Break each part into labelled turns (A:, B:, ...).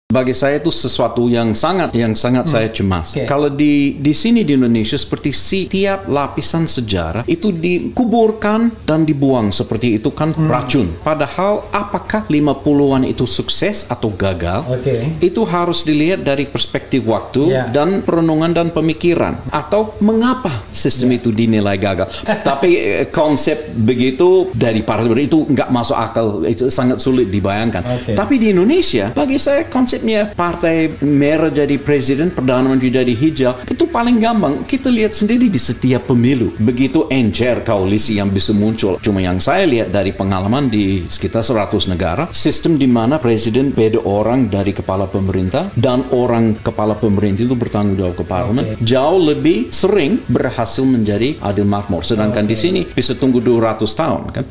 A: Bagi saya itu sesuatu yang sangat saya cemas.
B: Okay.
A: Kalau di sini di Indonesia seperti setiap lapisan sejarah itu dikuburkan dan dibuang seperti itu kan racun. Padahal apakah 50-an itu sukses atau gagal?
B: Okay.
A: Itu harus dilihat dari perspektif waktu dan perenungan dan pemikiran. Atau mengapa sistem itu dinilai gagal? Tapi konsep begitu dari partai itu nggak masuk akal, itu sangat sulit dibayangkan.
B: Okay.
A: Tapi di Indonesia bagi saya konsepnya partai merah jadi presiden, perdana menteri jadi hijau, itu paling gampang. Kita lihat sendiri di setiap pemilu. Begitu encer koalisi yang bisa muncul. Cuma yang saya lihat dari pengalaman di sekitar 100 negara, sistem di mana presiden beda orang dari kepala pemerintah dan orang kepala pemerintah itu bertanggung jawab ke parlemen, jauh lebih sering berhasil menjadi adil makmur. Sedangkan di sini bisa tunggu 200 tahun kan.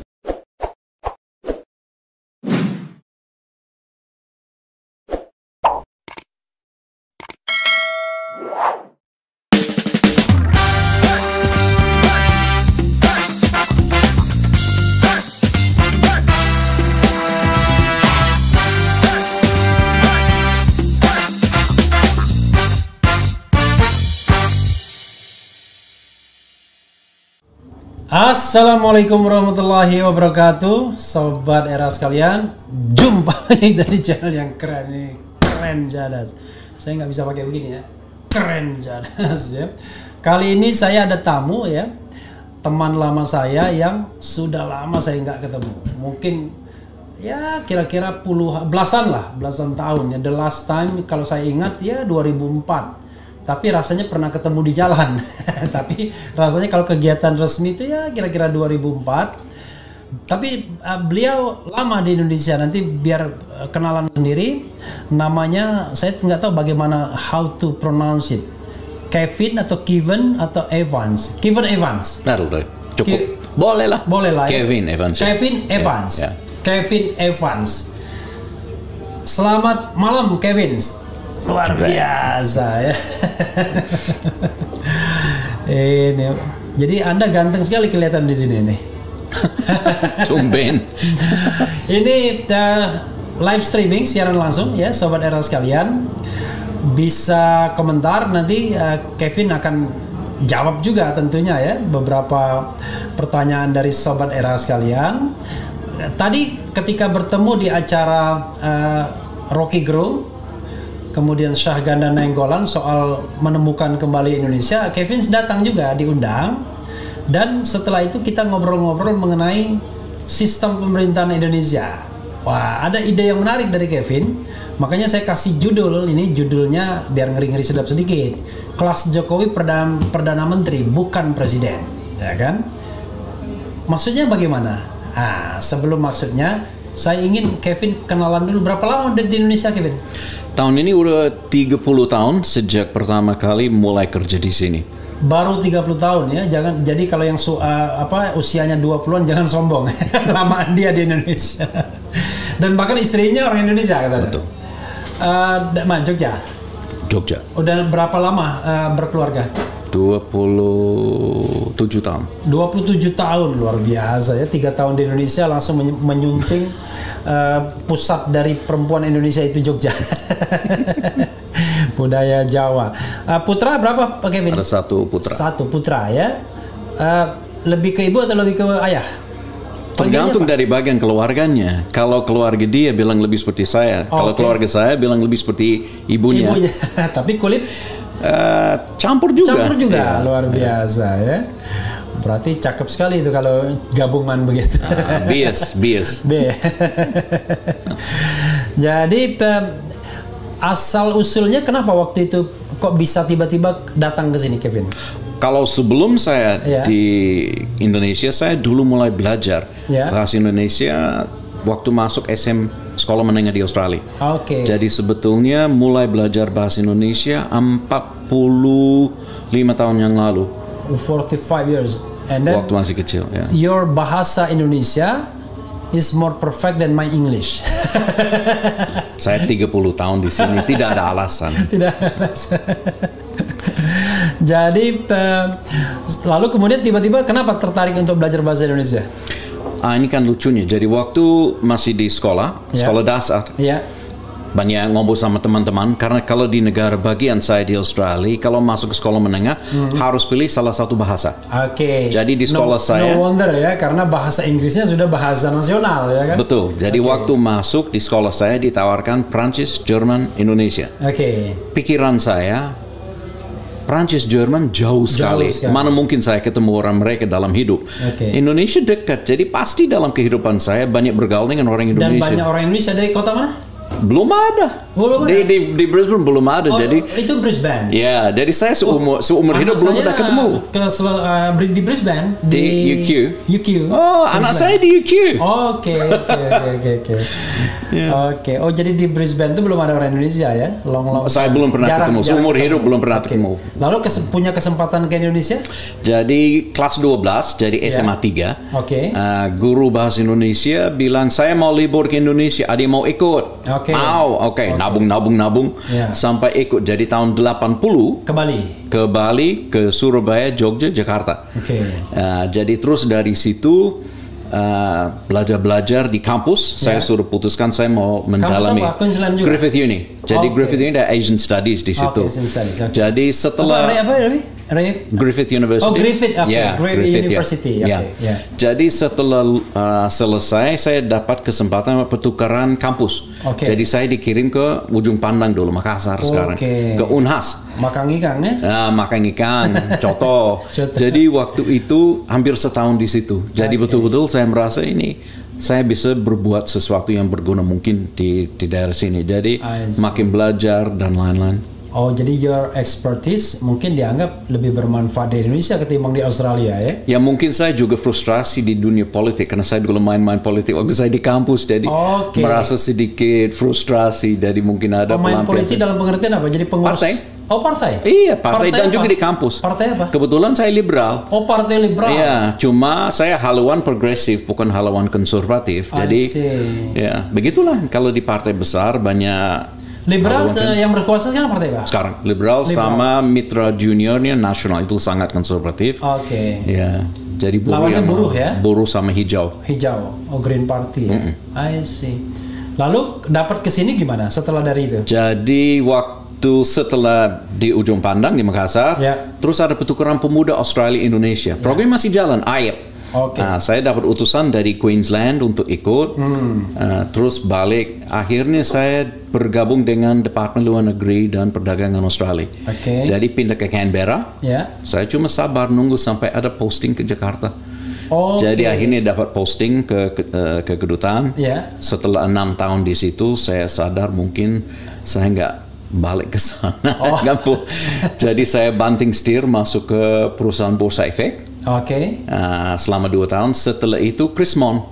B: Assalamualaikum warahmatullahi wabarakatuh, sobat era sekalian. Jumpa lagi dari channel yang keren ini, keren jadas. Saya nggak bisa pakai begini ya, keren jadas ya. Kali ini saya ada tamu ya, teman lama saya yang sudah lama saya nggak ketemu. Mungkin ya kira-kira belasan tahun ya. The last time kalau saya ingat ya 2004. Tapi rasanya pernah ketemu di jalan. Tapi rasanya kalau kegiatan resmi itu ya kira-kira 2004. Tapi beliau lama di Indonesia. Nanti biar kenalan sendiri. Namanya saya nggak tahu bagaimana how to pronounce it. Kevin atau Kevin atau Evans. Kevin Evans.
A: Baru cukup. Boleh lah.
B: Ya.
A: Kevin Evans.
B: Kevin Evans.
A: Ya.
B: Kevin Evans. Selamat malam Kevin. Luar biasa ya. Ini, jadi Anda ganteng sekali kelihatan di sini nih.
A: Tumben.
B: Ini live streaming siaran langsung ya, sobat era sekalian. Bisa komentar nanti Kevin akan jawab juga tentunya ya beberapa pertanyaan dari sobat era sekalian. Tadi ketika bertemu di acara Rocky Gerung, kemudian Syahganda Nainggolan soal menemukan kembali Indonesia, Kevin datang juga diundang. Dan setelah itu kita ngobrol-ngobrol mengenai sistem pemerintahan Indonesia. Wah, ada ide yang menarik dari Kevin. Makanya saya kasih judul, ini judulnya biar ngeri-ngeri sedap sedikit. Kelas Jokowi Perdana Menteri, bukan Presiden. Ya kan? Maksudnya bagaimana? Sebelum maksudnya, saya ingin Kevin kenalan dulu. Berapa lama udah di Indonesia, Kevin?
A: Tahun ini udah 30 tahun sejak pertama kali mulai kerja di sini.
B: Baru 30 tahun ya. Jadi kalau yang usianya 20-an jangan sombong. Lamaan dia di Indonesia. Dan bahkan istrinya orang Indonesia katanya.
A: Betul.
B: Jogja.
A: Jogja.
B: Udah berapa lama berkeluarga?
A: 27 tahun.
B: 27 tahun, luar biasa ya. 3 tahun di Indonesia langsung menyunting pusat dari perempuan Indonesia itu Jogja. Budaya Jawa. Putra berapa Pak Kevin?
A: Ada satu putra.
B: Satu putra ya. Lebih ke ibu atau lebih ke ayah?
A: Tergantung dari bagian keluarganya. Kalau keluarga dia bilang lebih seperti saya. Kalau keluarga saya bilang lebih seperti ibunya.
B: Tapi kulit
A: campur juga.
B: Luar biasa ya. Berarti cakep sekali itu kalau gabungan begitu.
A: Bias.
B: Jadi asal usulnya kenapa waktu itu kok bisa tiba-tiba datang ke sini, Kevin?
A: Kalau sebelum saya di Indonesia, saya dulu mulai belajar bahasa Indonesia waktu masuk Sekolah Menengah di Australia. Jadi sebetulnya mulai belajar bahasa Indonesia 45 tahun yang lalu.
B: 45 years. And then
A: waktu masih kecil ya.
B: Your bahasa Indonesia is more perfect than my English.
A: Saya 30 tahun di sini, tidak ada alasan.
B: Tidak ada alasan. Jadi lalu kemudian tiba-tiba kenapa tertarik untuk belajar bahasa Indonesia?
A: Ini kan lucunya. Jadi waktu masih di sekolah dasar, banyak ngobrol sama teman-teman, karena kalau di negara bagian saya di Australia, kalau masuk ke sekolah menengah harus pilih salah satu bahasa.
B: Oke.
A: Jadi di sekolah saya,
B: no wonder ya, karena bahasa Inggrisnya sudah bahasa nasional ya kan.
A: betul. Jadi waktu masuk di sekolah saya ditawarkan Prancis, Jerman, Indonesia.
B: Oke.
A: Pikiran saya, Prancis, Jerman jauh sekali. Mana mungkin saya ketemu orang mereka dalam hidup. Indonesia dekat, jadi pasti dalam kehidupan saya banyak bergaul dengan orang Indonesia.
B: Dan banyak orang Indonesia dari kota mana?
A: Belum ada. Di Brisbane belum ada. Jadi
B: itu Brisbane.
A: Ya, jadi saya seumur hidup belum pernah ketemu.
B: Di Brisbane
A: di UQ.
B: UQ.
A: Oh, anak saya di UQ.
B: Oke. Oke. Oh, jadi di Brisbane itu belum ada orang Indonesia ya?
A: Saya belum pernah ketemu. Seumur hidup belum pernah ketemu.
B: Lalu punya kesempatan ke Indonesia?
A: Jadi kelas 12, jadi SMA 3.
B: Oke.
A: Guru bahasa Indonesia bilang, saya mau libur ke Indonesia, ada yang mau ikut? Mau, oke. Nabung sampai ikut. Jadi tahun 80 ke Bali, ke Surabaya, Jogja, Jakarta. Jadi terus dari situ belajar di kampus. Saya suruh putuskan saya mau mendalami Griffith Uni. Jadi Griffith Uni ada Asian Studies di situ. Jadi setelah Griffith University.
B: Oh, Griffith, Griffith University.
A: Jadi setelah selesai, saya dapat kesempatan pertukaran kampus. Jadi saya dikirim ke Ujung Pandang dulu, Makassar sekarang, ke Unhas.
B: Makan ikan ya?
A: Makan ikan, coto. Jadi waktu itu hampir setahun di situ. Jadi betul-betul saya merasa ini saya bisa berbuat sesuatu yang berguna mungkin di daerah sini. Jadi makin belajar dan lain-lain.
B: Oh, jadi your expertise mungkin dianggap lebih bermanfaat di Indonesia ketimbang di Australia ya?
A: Ya mungkin saya juga frustrasi di dunia politik karena saya dulu main-main politik waktu saya di kampus, jadi merasa sedikit frustrasi. Jadi mungkin ada
B: main politik dalam pengertian apa? Jadi pengurus?
A: Partai.
B: Oh, partai?
A: Iya, partai dan juga di kampus.
B: Partai apa?
A: Kebetulan saya liberal.
B: Oh, partai liberal.
A: Iya, cuma saya haluan progresif, bukan haluan konservatif. Jadi, ya begitulah. Kalau di partai besar banyak
B: liberal yang berkuasa sekarang partai apa?
A: Sekarang liberal sama mitra juniornya nasional itu sangat konservatif. Ya, jadi
B: buruh ya?
A: Buruh sama hijau.
B: Oh, Green Party ya. I see. Lalu dapat kesini gimana setelah dari itu?
A: Jadi waktu setelah di Ujung Pandang di Makassar, terus ada pertukaran pemuda Australia Indonesia. Program masih jalan, AIP. Saya dapat utusan dari Queensland untuk ikut, terus balik. Akhirnya saya bergabung dengan Departemen Luar Negeri dan Perdagangan Australia. Jadi pindah ke Canberra. Saya cuma sabar nunggu sampai ada posting ke Jakarta. Jadi akhirnya dapat posting ke kedutaan. Setelah 6 tahun di situ, saya sadar mungkin saya nggak balik ke sana. Jadi saya banting setir masuk ke perusahaan Bursa Efek. Selama 2 tahun. Setelah itu Chrismon.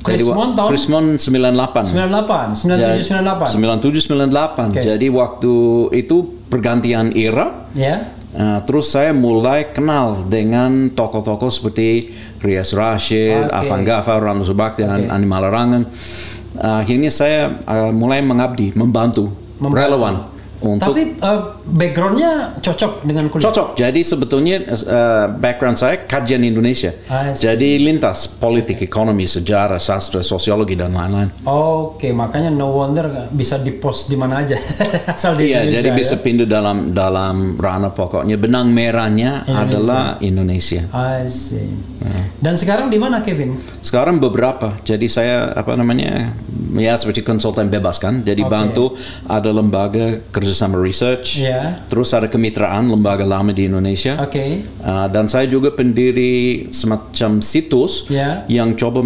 A: Chrismon 97 98. Jadi waktu itu pergantian era. Terus saya mulai kenal dengan tokoh-tokoh seperti Rias Rashid, Afan Ghaffar, Ramli Subakti, dan Andi Malarangan. Akhirnya saya mulai mengabdi, membantu. Relevan.
B: Tapi backgroundnya cocok dengan kuliah?
A: Cocok. Jadi sebetulnya background saya kajian Indonesia. Jadi lintas politik, ekonomi, sejarah, sastra, sosiologi, dan lain-lain.
B: Makanya no wonder bisa di-post di mana aja. Asal di Indonesia.
A: Jadi bisa pindah dalam ranah pokoknya. Benang merahnya adalah Indonesia.
B: I see. Dan sekarang di mana, Kevin?
A: Sekarang beberapa. Jadi saya seperti konsultan bebas kan. Jadi bantu ada lembaga kerjasama research, terus ada kemitraan lembaga lama di Indonesia, dan saya juga pendiri semacam situs yang coba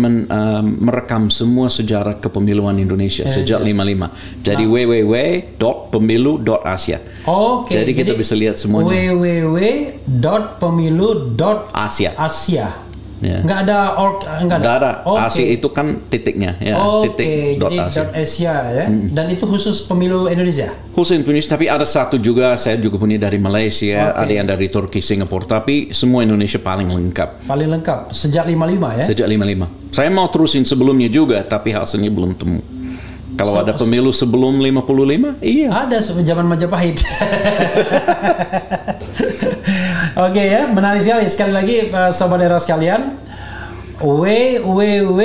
A: merekam semua sejarah kepemiluan Indonesia sejak 55. Jadi www.pemilu.asia. Jadi kita bisa lihat semuanya.
B: www.pemilu.asia. Nggak ada
A: nggak ada. Asia itu kan titiknya titik
B: jadi .asia ya. Dan itu khusus pemilu Indonesia?
A: Khusus Indonesia, tapi ada satu juga saya juga punya dari Malaysia, ada yang dari Turki, Singapura, tapi semua Indonesia paling lengkap.
B: Paling lengkap sejak 55 ya?
A: Sejak 55. Saya mau terusin sebelumnya juga, tapi hasilnya belum temu. Kalau ada pemilu sebelum 55, iya.
B: Ada zaman Majapahit. menarik sekali. Sekali lagi, Sobat Era sekalian, www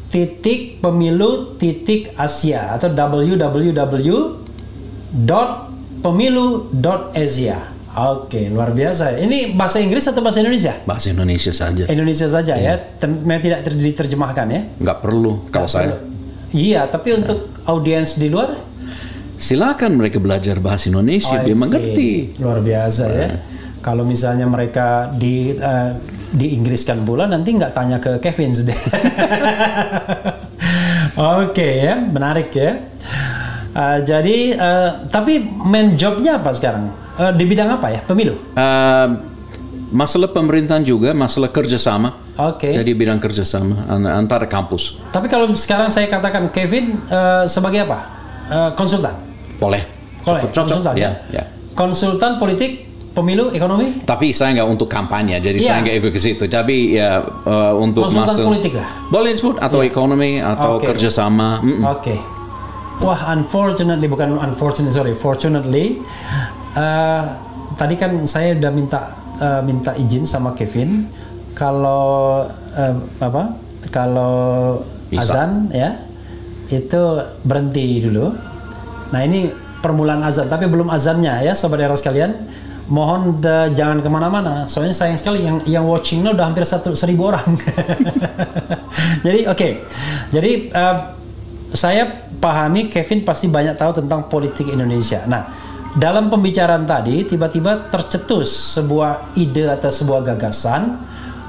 B: www.pemilu.asia atau www.pemilu.asia. Oke, luar biasa. Ini bahasa Inggris atau bahasa Indonesia?
A: Bahasa Indonesia saja.
B: Indonesia saja ya, tidak diterjemahkan ya?
A: Nggak perlu kalau saya.
B: Iya, tapi untuk audiens di luar?
A: Silakan mereka belajar bahasa Indonesia, dia mengerti.
B: Luar biasa ya. Kalau misalnya mereka diinggriskan pula, nanti nggak tanya ke Kevin deh. Oke ya, menarik ya. Jadi, tapi main jobnya apa sekarang? Di bidang apa ya? Pemilu?
A: Masalah pemerintahan juga, masalah kerjasama.
B: Oke.
A: Jadi bidang kerjasama antara kampus.
B: Tapi kalau sekarang saya katakan Kevin sebagai apa? Konsultan?
A: Boleh.
B: Konsultan ya? Konsultan politik, pemilu, ekonomi? Tapi
A: saya nggak untuk kampanye, jadi saya nggak ikut ke situ. Tapi ya untuk
B: konsultan politik lah?
A: Boleh disebut, atau ekonomi, atau kerjasama.
B: Oke. Wah, fortunately, tadi kan saya udah minta izin sama Kevin kalau azan ya itu berhenti dulu. Nah ini permulaan azan, tapi belum azannya ya sobat era sekalian. Mohon jangan kemana-mana, soalnya sayang sekali yang watchingnya udah hampir 1.000 orang. Jadi jadi saya pahami Kevin pasti banyak tahu tentang politik Indonesia. Nah, dalam pembicaraan tadi tiba-tiba tercetus sebuah ide atau sebuah gagasan,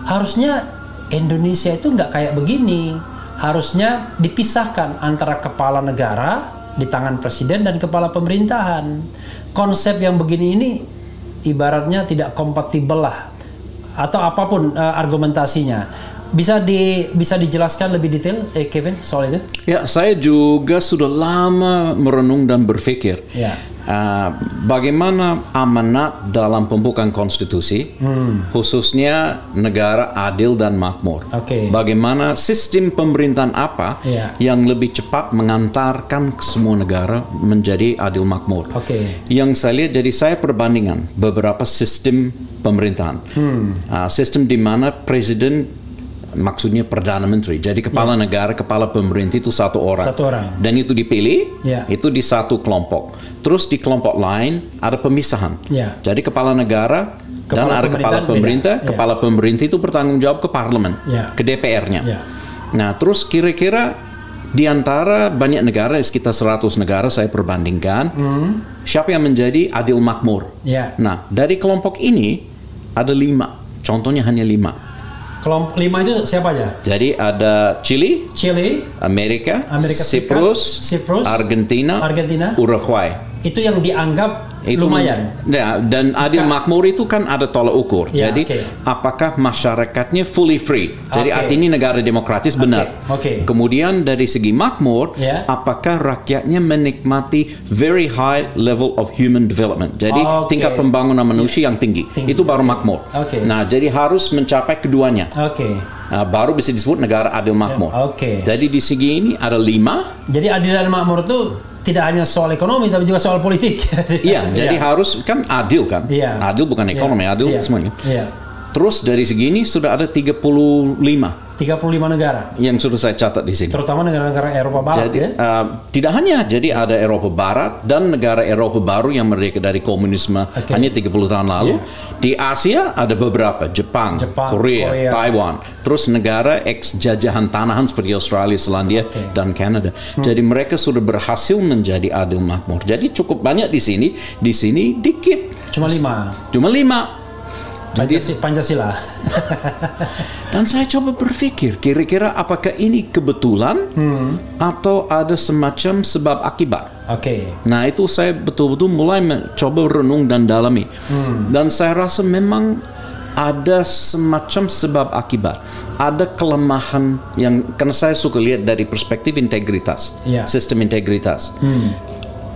B: harusnya Indonesia itu nggak kayak begini. Harusnya dipisahkan antara kepala negara di tangan presiden dan kepala pemerintahan. Konsep yang begini ini ibaratnya tidak kompatibel lah, atau apapun argumentasinya. Bisa dijelaskan lebih detail, Kevin, soal itu? Ya,
A: saya juga sudah lama merenung dan berpikir bagaimana amanat dalam pembukaan konstitusi, khususnya negara adil dan makmur. Bagaimana sistem pemerintahan apa yang lebih cepat mengantarkan semua negara menjadi adil makmur. Yang saya lihat, jadi saya perbandingan beberapa sistem pemerintahan. Sistem di mana presiden, maksudnya Perdana Menteri, jadi kepala negara, kepala pemerintah itu satu orang. Dan itu dipilih, itu di satu kelompok. Terus di kelompok lain ada pemisahan. Jadi kepala negara dan ada kepala pemerintah. Kepala pemerintah itu bertanggung jawab ke parlemen, ke DPR-nya. Nah, terus kira-kira di antara banyak negara, sekitar 100 negara saya perbandingkan, siapa yang menjadi adil makmur. Nah, dari kelompok ini ada 5. Contohnya hanya 5.
B: Kelompok 5 itu siapa aja?
A: Jadi ada Chili, Amerika Siprus, Argentina, Uruguay.
B: Itu yang dianggap lumayan.
A: Ya, dan adil makmur itu kan ada tolak ukur. Jadi apakah masyarakatnya fully free? Jadi artinya negara demokratis benar. Kemudian dari segi makmur, apakah rakyatnya menikmati very high level of human development? Jadi tingkat pembangunan manusia yang tinggi. Itu baru makmur. Nah, jadi harus mencapai keduanya. Baru bisa disebut negara adil makmur. Jadi di segi ini ada 5. Jadi
B: adil dan makmur itu tidak hanya soal ekonomi tapi juga soal politik.
A: Jadi harus kan adil kan. Adil bukan ekonomi, adil semuanya. Terus dari segini sudah ada 35
B: negara
A: yang sudah saya catat di sini.
B: Terutama negara-negara Eropa Barat.
A: Jadi, tidak hanya, jadi ada Eropa Barat dan negara Eropa baru yang merdeka dari komunisme hanya 30 tahun lalu. Di Asia ada beberapa, Jepang, Korea, Taiwan. Terus negara ex-jajahan tanahan seperti Australia, Selandia, dan Kanada. Jadi mereka sudah berhasil menjadi adil makmur. Jadi cukup banyak di sini. Di sini dikit.
B: Cuma 5. Pancasila.
A: Dan saya coba berpikir, kira-kira apakah ini kebetulan atau ada semacam sebab akibat. Nah, itu saya betul-betul mulai mencoba renung dan dalami. Dan saya rasa memang ada semacam sebab akibat. Ada kelemahan yang, karena saya suka lihat dari perspektif integritas, sistem integritas.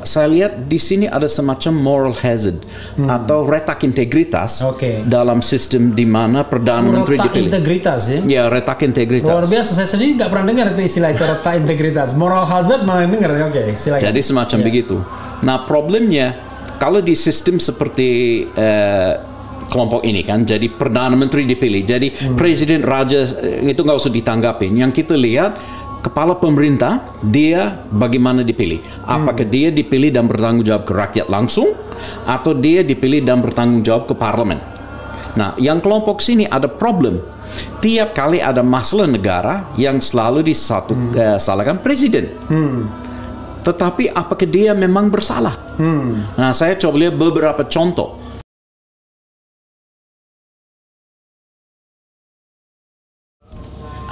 A: Saya lihat di sini ada semacam moral hazard atau retak integritas dalam sistem di mana Perdana Menteri dipilih.
B: Retak integritas ya?
A: Ya, retak integritas.
B: Luar biasa, saya sendiri nggak pernah dengar itu istilah itu, retak integritas. Moral hazard malah dengar. Silakan.
A: Jadi semacam begitu. Nah, problemnya kalau di sistem seperti kelompok ini kan, jadi Perdana Menteri dipilih, jadi Presiden Raja itu nggak usah ditanggapin. Yang kita lihat kepala pemerintah, dia bagaimana dipilih? Apakah dia dipilih dan bertanggung jawab ke rakyat langsung, atau dia dipilih dan bertanggung jawab ke parlemen? Nah, yang kelompok sini ada problem. Tiap kali ada masalah negara yang selalu disalahkan presiden. Tetapi apakah dia memang bersalah? Nah, saya coba lihat beberapa contoh.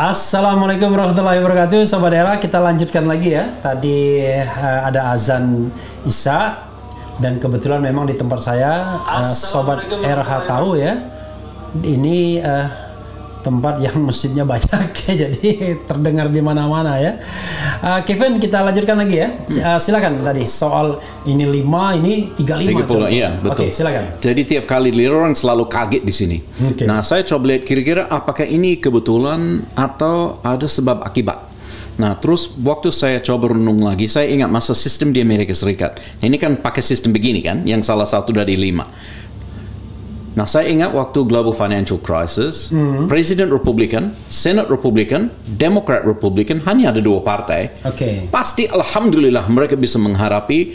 B: Assalamualaikum warahmatullahi wabarakatuh, Sobat Era. Kita lanjutkan lagi ya. Tadi ada azan Isya, dan kebetulan memang di tempat saya Sobat RH tahu ya, ini tempat yang masjidnya banyak ya, jadi terdengar di mana-mana ya. Kevin, kita lanjutkan lagi ya. Silakan tadi soal ini 5, ini 35.
A: 30, iya, betul.
B: Oke, silakan.
A: Jadi tiap kali lihat orang selalu kaget di sini.
B: Okay.
A: Nah, saya coba lihat kira-kira apakah ini kebetulan atau ada sebab akibat. Nah, terus waktu saya coba renung lagi, saya ingat masa sistem di Amerika Serikat. Ini kan pakai sistem begini kan, yang salah satu dari 5. Nah, saya ingat waktu Global Financial Crisis, Presiden Republikan, Senat Republikan, Demokrat Republikan, hanya ada 2 partai.
B: Oke.
A: Pasti alhamdulillah mereka bisa menghadapi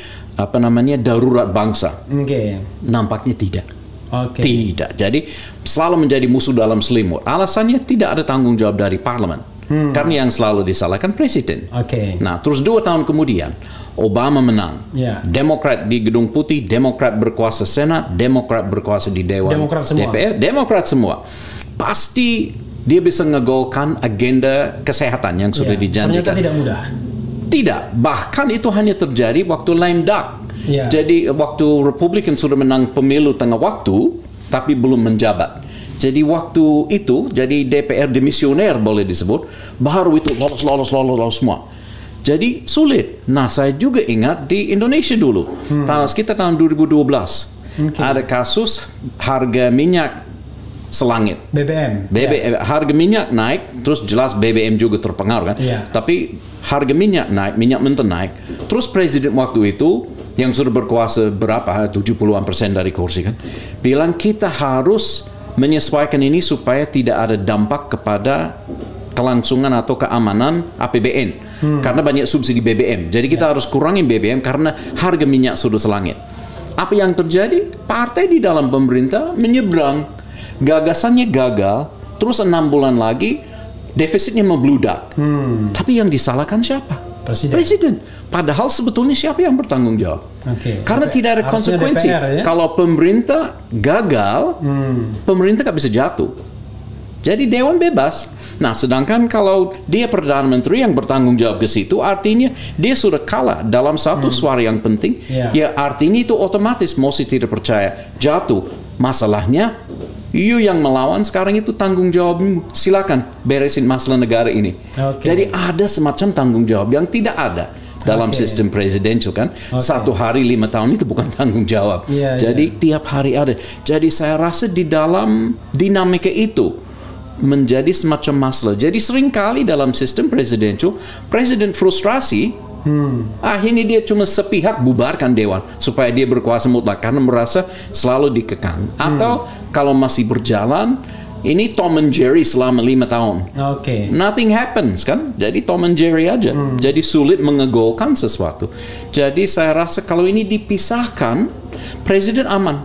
A: darurat bangsa.
B: Oke.
A: Nampaknya tidak.
B: Oke.
A: Tidak. Jadi selalu menjadi musuh dalam selimut. Alasannya tidak ada tanggung jawab dari parlemen. Karena yang selalu disalahkan presiden.
B: Oke.
A: Nah, terus 2 tahun kemudian Obama menang.
B: Ya.
A: Demokrat di Gedung Putih, Demokrat berkuasa Senat, Demokrat berkuasa di Dewan
B: Demokrat semua.
A: DPR, Demokrat semua. Pasti dia bisa ngegolkan agenda kesehatan yang sudah dijanjikan.
B: Ternyata tidak mudah.
A: Tidak, bahkan itu hanya terjadi waktu lame duck.
B: Ya.
A: Jadi waktu Republikan sudah menang pemilu tengah waktu, tapi belum menjabat. Jadi waktu itu, jadi DPR demisioner boleh disebut, baru itu lolos semua. Jadi sulit. Nah, saya juga ingat di Indonesia dulu, sekitar tahun 2012, ada kasus harga minyak selangit.
B: BBM.
A: Harga minyak naik, terus jelas BBM juga terpengaruh kan.
B: Yeah.
A: Tapi harga minyak naik, minyak mentah naik. Terus presiden waktu itu yang sudah berkuasa berapa, 70% dari kursi kan, bilang kita harus menyesuaikan ini supaya tidak ada dampak kepada kelangsungan atau keamanan APBN. Karena banyak subsidi BBM. Jadi kita harus kurangi BBM karena harga minyak sudah selangit. Apa yang terjadi? Partai di dalam pemerintah menyeberang. Gagasannya gagal. Terus 6 bulan lagi defisitnya membludak. Tapi yang disalahkan siapa? Presiden. Padahal sebetulnya siapa yang bertanggung jawab? Karena tidak ada konsekuensi.
B: DPR, ya?
A: Kalau pemerintah gagal, pemerintah nggak bisa jatuh. Jadi Dewan bebas. Nah, sedangkan kalau dia Perdana Menteri yang bertanggung jawab ke situ, artinya dia sudah kalah dalam satu suara yang penting. Ya, artinya itu otomatis mosi tidak percaya jatuh. Masalahnya, you yang melawan sekarang itu tanggung jawabmu. Silakan beresin masalah negara ini. Jadi ada semacam tanggung jawab yang tidak ada dalam sistem presidensial kan. 1 hari 5 tahun itu bukan tanggung jawab. Jadi tiap hari ada. Jadi saya rasa di dalam dinamika itu menjadi semacam masalah. Jadi seringkali dalam sistem presidensial, presiden frustrasi, akhirnya dia cuma sepihak bubarkan dewan supaya dia berkuasa mutlak karena merasa selalu dikekang. Atau kalau masih berjalan, ini Tom and Jerry selama 5 tahun. Nothing happens kan? Jadi Tom and Jerry aja. Jadi sulit mengegolkan sesuatu. Jadi saya rasa kalau ini dipisahkan, presiden aman.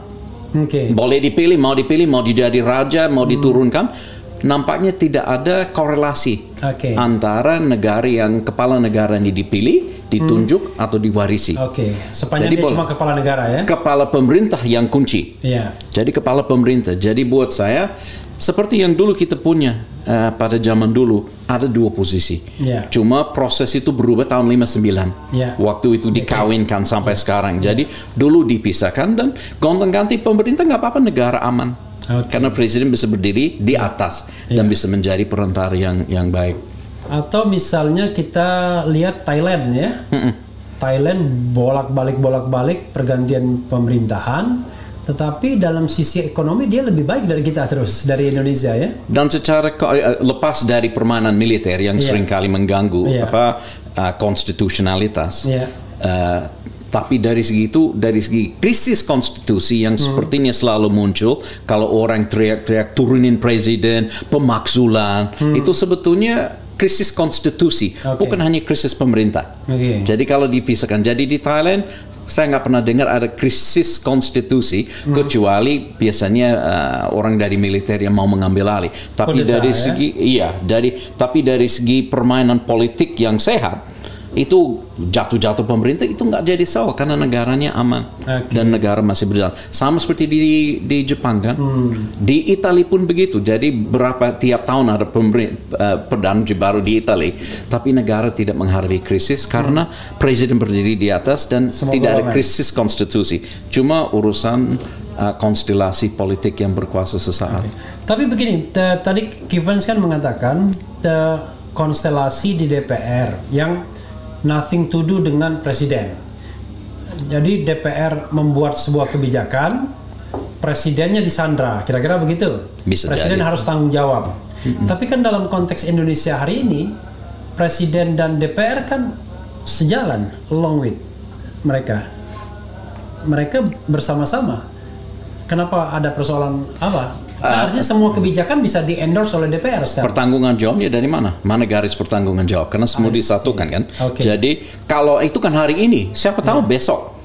A: Boleh dipilih, mau dijadi raja, mau diturunkan. Nampaknya tidak ada korelasi antara negara yang kepala negara ini dipilih, ditunjuk atau diwarisi.
B: Sepanjang jadi dia cuma kepala negara ya?
A: Kepala pemerintah yang kunci. Jadi kepala pemerintah. Jadi buat saya, seperti yang dulu kita punya pada zaman dulu, ada 2 posisi. Cuma proses itu berubah tahun 59. Waktu itu dikawinkan sampai sekarang. Jadi dulu dipisahkan dan gonta-ganti pemerintah nggak apa-apa, negara aman. Karena presiden bisa berdiri di atas dan bisa menjadi perantara yang baik.
B: Atau misalnya kita lihat Thailand ya. Thailand bolak-balik pergantian pemerintahan, tetapi dalam sisi ekonomi dia lebih baik dari kita terus, dari Indonesia ya. Dan
A: secara lepas dari permainan militer yang seringkali mengganggu konstitusionalitas. Tapi dari segi krisis konstitusi yang sepertinya selalu muncul kalau orang teriak-teriak turunin presiden, pemakzulan, itu sebetulnya krisis konstitusi, bukan hanya krisis pemerintah. Jadi kalau dipisahkan, jadi di Thailand saya nggak pernah dengar ada krisis konstitusi kecuali biasanya orang dari militer yang mau mengambil alih. Tapi dari segi tapi dari segi permainan politik yang sehat, itu jatuh pemerintah itu nggak jadi salah karena negaranya aman dan negara masih berjalan. Sama seperti di Jepang kan, di Italia pun begitu. Jadi tiap tahun ada perdana menteri baru di Italia, tapi negara tidak menghadapi krisis karena presiden berdiri di atas dan tidak ada krisis konstitusi. Cuma urusan konstelasi politik yang berkuasa sesaat.
B: Tapi begini, tadi Kevin kan mengatakan konstelasi di DPR yang nothing to do dengan presiden. Jadi DPR membuat sebuah kebijakan, presidennya disandra, kira-kira begitu. Presiden harus tanggung jawab. Tapi kan dalam konteks Indonesia hari ini, presiden dan DPR kan sejalan, along with mereka. Mereka bersama-sama. Kenapa ada persoalan apa? Artinya semua kebijakan bisa di-endorse oleh DPR sekarang.
A: Pertanggungan jawabnya dari mana? Mana garis pertanggungan jawab? Karena semua disatukan kan. Jadi kalau itu kan hari ini, siapa tahu besok.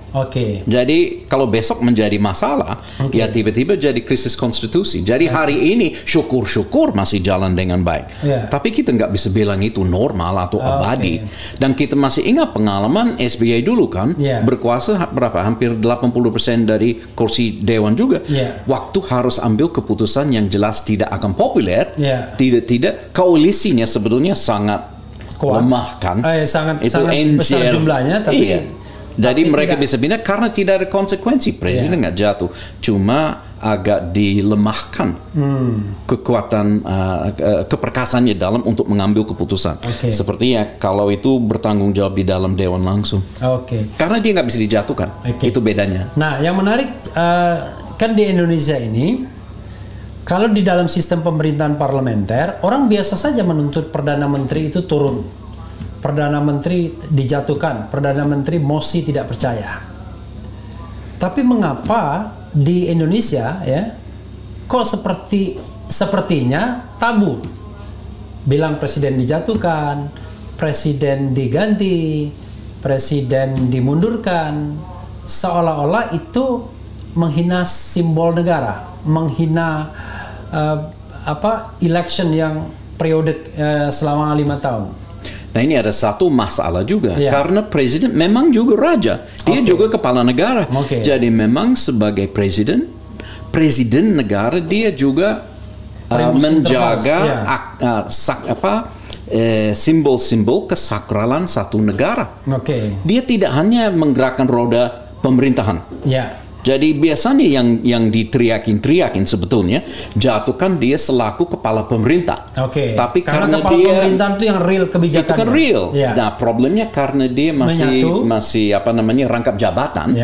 A: Jadi kalau besok menjadi masalah, ya tiba-tiba jadi krisis konstitusi. Jadi hari ini syukur-syukur masih jalan dengan baik. Tapi kita nggak bisa bilang itu normal atau abadi. Dan kita masih ingat pengalaman SBY dulu kan, berkuasa berapa? Hampir 80% dari kursi dewan juga. Waktu harus ambil keputusan yang jelas tidak akan populer, tidak koalisinya sebetulnya sangat lemah kan.
B: Sangat
A: itu
B: besar jumlahnya, tapi
A: jadi mereka bisa pindah karena tidak ada konsekuensi. Presiden nggak jatuh, cuma agak dilemahkan kekuatan keperkasannya dalam untuk mengambil keputusan. Sepertinya kalau itu bertanggung jawab di dalam dewan langsung. Karena dia nggak bisa dijatuhkan. Itu bedanya.
B: Nah, yang menarik kan di Indonesia ini, kalau di dalam sistem pemerintahan parlementer, orang biasa saja menuntut Perdana Menteri itu turun. Perdana Menteri dijatuhkan, Perdana Menteri mosi tidak percaya. Tapi mengapa di Indonesia kok sepertinya tabu? Bilang presiden dijatuhkan, presiden diganti, presiden dimundurkan, seolah-olah itu menghina simbol negara, menghina election yang periode selama 5 tahun.
A: Nah ini ada satu masalah juga karena presiden memang juga raja, dia juga kepala negara. Jadi memang sebagai presiden negara dia juga menjaga simbol-simbol kesakralan satu negara. Dia tidak hanya menggerakkan roda pemerintahan. Jadi biasanya yang diteriakin sebetulnya jatuhkan dia selaku kepala pemerintah. Tapi karena
B: kepala
A: dia
B: pemerintahan itu yang real kebijakan.
A: Itu kan real. Nah problemnya karena dia masih rangkap jabatan.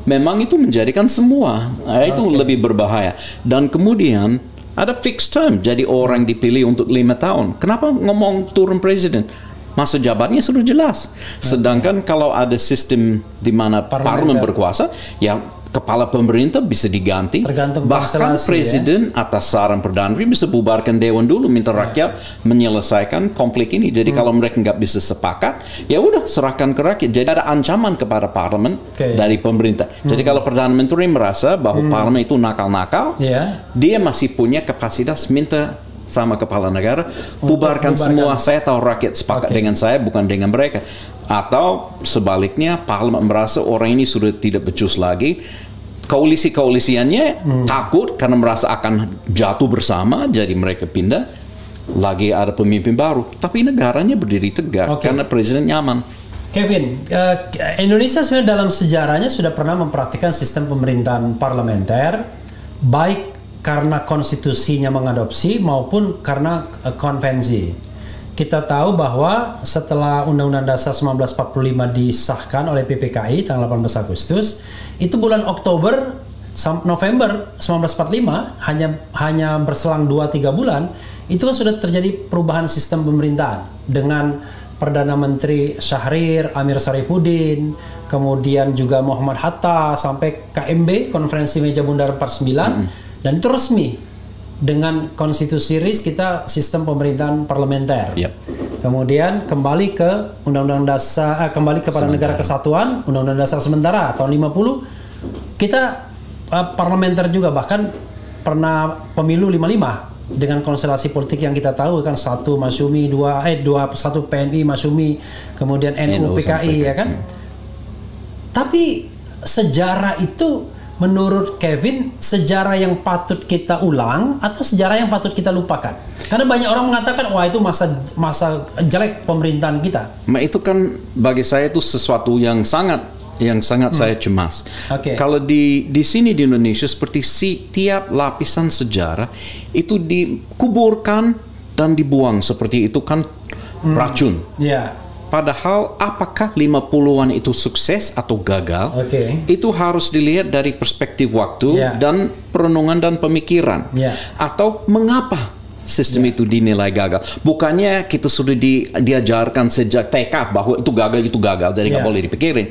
A: Memang itu menjadikan semua itu lebih berbahaya. Dan kemudian ada fixed term. Jadi orang dipilih untuk 5 tahun. Kenapa ngomong turun presiden? Masa jabatannya sudah jelas. Sedangkan kalau ada sistem di mana parlemen berkuasa, ya kepala pemerintah bisa diganti. Bahkan presiden atas saran Perdana Menteri bisa bubarkan dewan dulu, minta rakyat menyelesaikan konflik ini. Jadi kalau mereka nggak bisa sepakat, ya udah serahkan ke rakyat. Jadi ada ancaman kepada parlemen dari pemerintah. Jadi kalau Perdana Menteri merasa bahwa parlemen itu nakal-nakal, dia masih punya kapasitas minta sama kepala negara, bubarkan semua, saya tahu rakyat sepakat dengan saya, bukan dengan mereka. Atau sebaliknya, parlemen merasa orang ini sudah tidak becus lagi, koalisi-koalisiannya takut karena merasa akan jatuh bersama, jadi mereka pindah, lagi ada pemimpin baru. Tapi negaranya berdiri tegak karena presiden nyaman.
B: Kevin, Indonesia sebenarnya dalam sejarahnya sudah pernah mempraktikkan sistem pemerintahan parlementer, baik karena konstitusinya mengadopsi maupun karena konvensi. Kita tahu bahwa setelah Undang-Undang Dasar 1945 disahkan oleh PPKI tanggal 18 Agustus, itu bulan November 1945, hanya berselang 2-3 bulan, itu kan sudah terjadi perubahan sistem pemerintahan dengan Perdana Menteri Syahrir, Amir Sarifuddin, kemudian juga Muhammad Hatta, sampai KMB, Konferensi Meja Bundar 49, dan itu resmi dengan konstitusi RIS kita sistem pemerintahan parlementer.
A: Yep.
B: Kemudian kembali ke Undang-Undang Dasar, kembali kepada Negara Kesatuan, Undang-Undang Dasar sementara tahun 50. Kita parlementer juga, bahkan pernah pemilu 55 dengan konstelasi politik yang kita tahu kan, satu Masyumi, satu PNI Masyumi, kemudian NU PKI ya kan. Tapi sejarah itu menurut Kevin sejarah yang patut kita ulang atau sejarah yang patut kita lupakan? Karena banyak orang mengatakan wah itu masa jelek pemerintahan kita.
A: Itu kan bagi saya itu sesuatu yang sangat saya cemas.
B: Okay.
A: Kalau di sini di Indonesia seperti tiap lapisan sejarah itu dikuburkan dan dibuang seperti itu kan racun.
B: Yeah.
A: Padahal apakah 50-an itu sukses atau gagal?
B: Okay.
A: Itu harus dilihat dari perspektif waktu dan perenungan dan pemikiran. Atau mengapa sistem itu dinilai gagal. Bukannya kita sudah diajarkan sejak TK bahwa itu gagal, jadi nggak boleh dipikirin.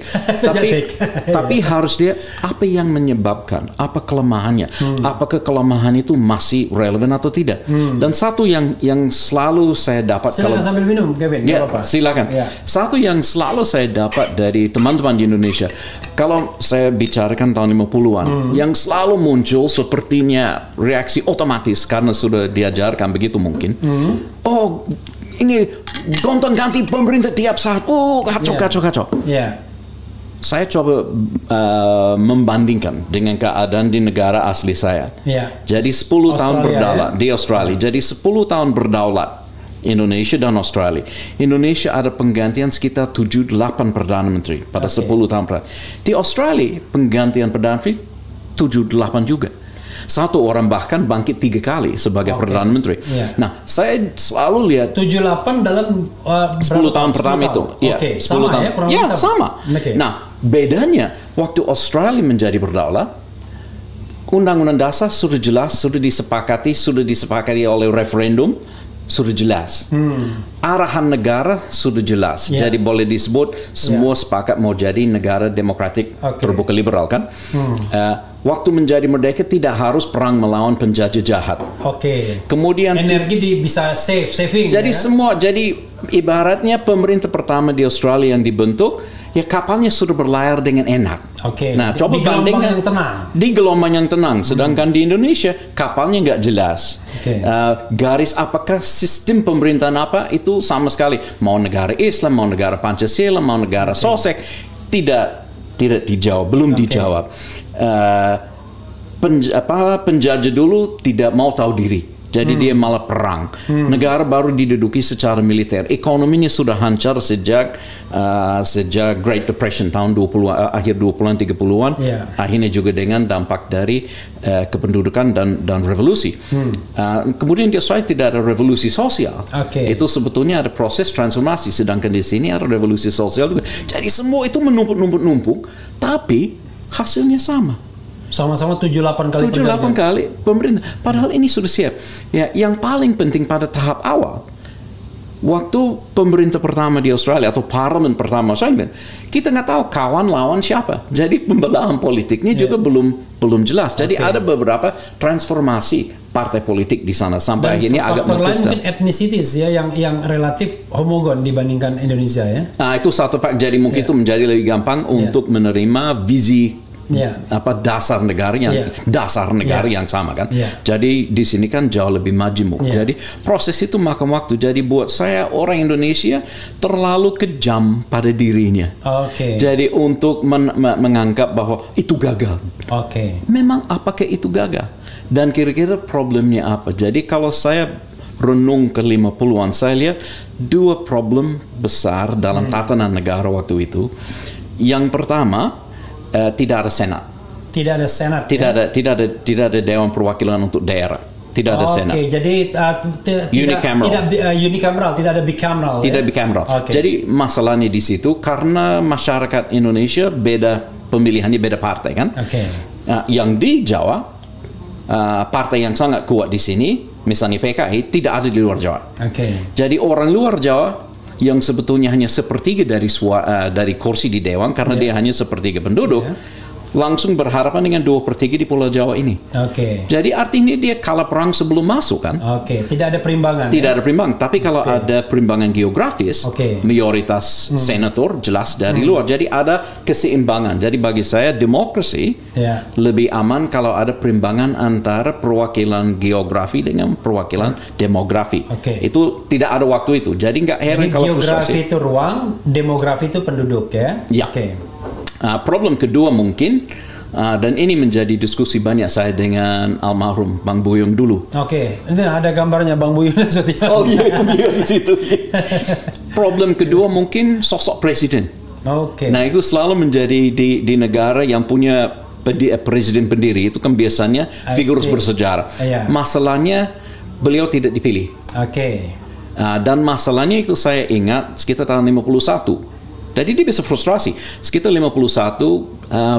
A: tapi harus lihat apa yang menyebabkan, apa kelemahannya, apakah kelemahan itu masih relevan atau tidak. Dan satu yang selalu saya dapat,
B: silakan sambil minum, Kevin.
A: Ya, silakan. Satu yang selalu saya dapat dari teman-teman di Indonesia, kalau saya bicarakan tahun 50-an, yang selalu muncul sepertinya reaksi otomatis karena sudah diajarkan begitu mungkin. Oh, ini gonta-ganti pemerintah tiap saat. Oh, kacau. Saya coba membandingkan dengan keadaan di negara asli saya. Jadi 10 tahun berdaulat di Australia. Jadi 10 tahun berdaulat Indonesia dan Australia. Indonesia ada penggantian sekitar 7-8 Perdana Menteri pada 10 tahun. Di Australia penggantian Perdana Menteri 7-8 juga. Satu orang bahkan bangkit 3 kali sebagai Perdana Menteri. Nah, saya selalu lihat
B: 78 dalam
A: 10 tahun pertama itu.
B: Ya, 10 sama tahun. Kurang lebih
A: sama. Nah, bedanya waktu Australia menjadi berdaulat, Undang-Undang Dasar sudah jelas, sudah disepakati oleh referendum, sudah jelas. Arahan negara sudah jelas. Jadi boleh disebut semua sepakat mau jadi negara demokratik terbuka liberal kan. Waktu menjadi merdeka tidak harus perang melawan penjajah jahat. Kemudian
B: energi bisa saving.
A: Jadi semua, jadi ibaratnya pemerintah pertama di Australia yang dibentuk, ya kapalnya sudah berlayar dengan enak. Nah, coba bandingkan di gelombang yang tenang. Sedangkan di Indonesia kapalnya nggak jelas. Garis apakah sistem pemerintahan apa itu sama sekali. Mau negara Islam, mau negara Pancasila, mau negara Sosek, tidak dijawab, belum dijawab. Penjajah dulu tidak mau tahu diri. Jadi dia malah perang. Negara baru diduduki secara militer. Ekonominya sudah hancur sejak Great Depression tahun akhir 20-an 30-an. Akhirnya juga dengan dampak dari kependudukan dan revolusi. Kemudian di Australia tidak ada revolusi sosial. Itu sebetulnya ada proses transformasi. Sedangkan di sini ada revolusi sosial juga. Jadi semua itu menumpuk, tapi hasilnya sama.
B: Sama-sama 7-8 kali
A: 7-8 kali pemerintah. Padahal ini sudah siap. Ya, yang paling penting pada tahap awal, waktu pemerintah pertama di Australia atau parlemen pertama Australia, kita nggak tahu kawan lawan siapa. Jadi pembelaan politiknya juga belum jelas. Jadi ada beberapa transformasi partai politik di sana sampai akhirnya agak
B: faktor lain mungkin etnisitas ya yang relatif homogen dibandingkan Indonesia ya.
A: Nah, itu satu faktor. Jadi mungkin itu menjadi lebih gampang untuk menerima visi dasar negara yang sama kan. Jadi di sini kan jauh lebih majemuk. Jadi proses itu makan waktu. Jadi buat saya orang Indonesia terlalu kejam pada dirinya. Jadi untuk menganggap bahwa itu gagal. Memang apakah itu gagal? Dan kira-kira problemnya apa? Jadi kalau saya renung ke 50-an, saya lihat 2 problem besar dalam tatanan negara waktu itu. Yang pertama, tidak ada senat. Tidak ada Dewan Perwakilan untuk daerah. Tidak ada senat.
B: Jadi unicameral, tidak ada bicameral.
A: Tidak bicameral. Jadi masalahnya di situ karena masyarakat Indonesia beda pemilihannya, beda partai kan. Yang di Jawa partai yang sangat kuat di sini, misalnya PKI, tidak ada di luar Jawa. Jadi orang luar Jawa yang sebetulnya hanya sepertiga dari kursi di Dewan karena dia hanya sepertiga penduduk, langsung berhadapan dengan 2/3 di Pulau Jawa ini.
B: Oke.
A: Jadi artinya dia kalah perang sebelum masuk kan?
B: Oke, tidak ada perimbangan.
A: Tidak ada perimbangan. Tapi kalau ada perimbangan geografis, mayoritas senator jelas dari luar. Jadi ada keseimbangan. Jadi bagi saya demokrasi lebih aman kalau ada perimbangan antara perwakilan geografi dengan perwakilan demografi. Itu tidak ada waktu itu. Jadi nggak heran kalau
B: geografi itu ruang, demografi itu penduduk ya.
A: Ya. Problem kedua mungkin, dan ini menjadi diskusi banyak saya dengan almarhum Bang Buyung dulu.
B: Ini ada gambarnya Bang Buyung Nasution.
A: Oh iya, itu dia di situ. Problem kedua mungkin sosok presiden. Nah itu selalu menjadi di negara yang punya presiden pendiri itu kan biasanya figur bersejarah. Masalahnya beliau tidak dipilih. Dan masalahnya itu saya ingat sekitar tahun 51. Jadi dia bisa frustrasi. Sekitar 51,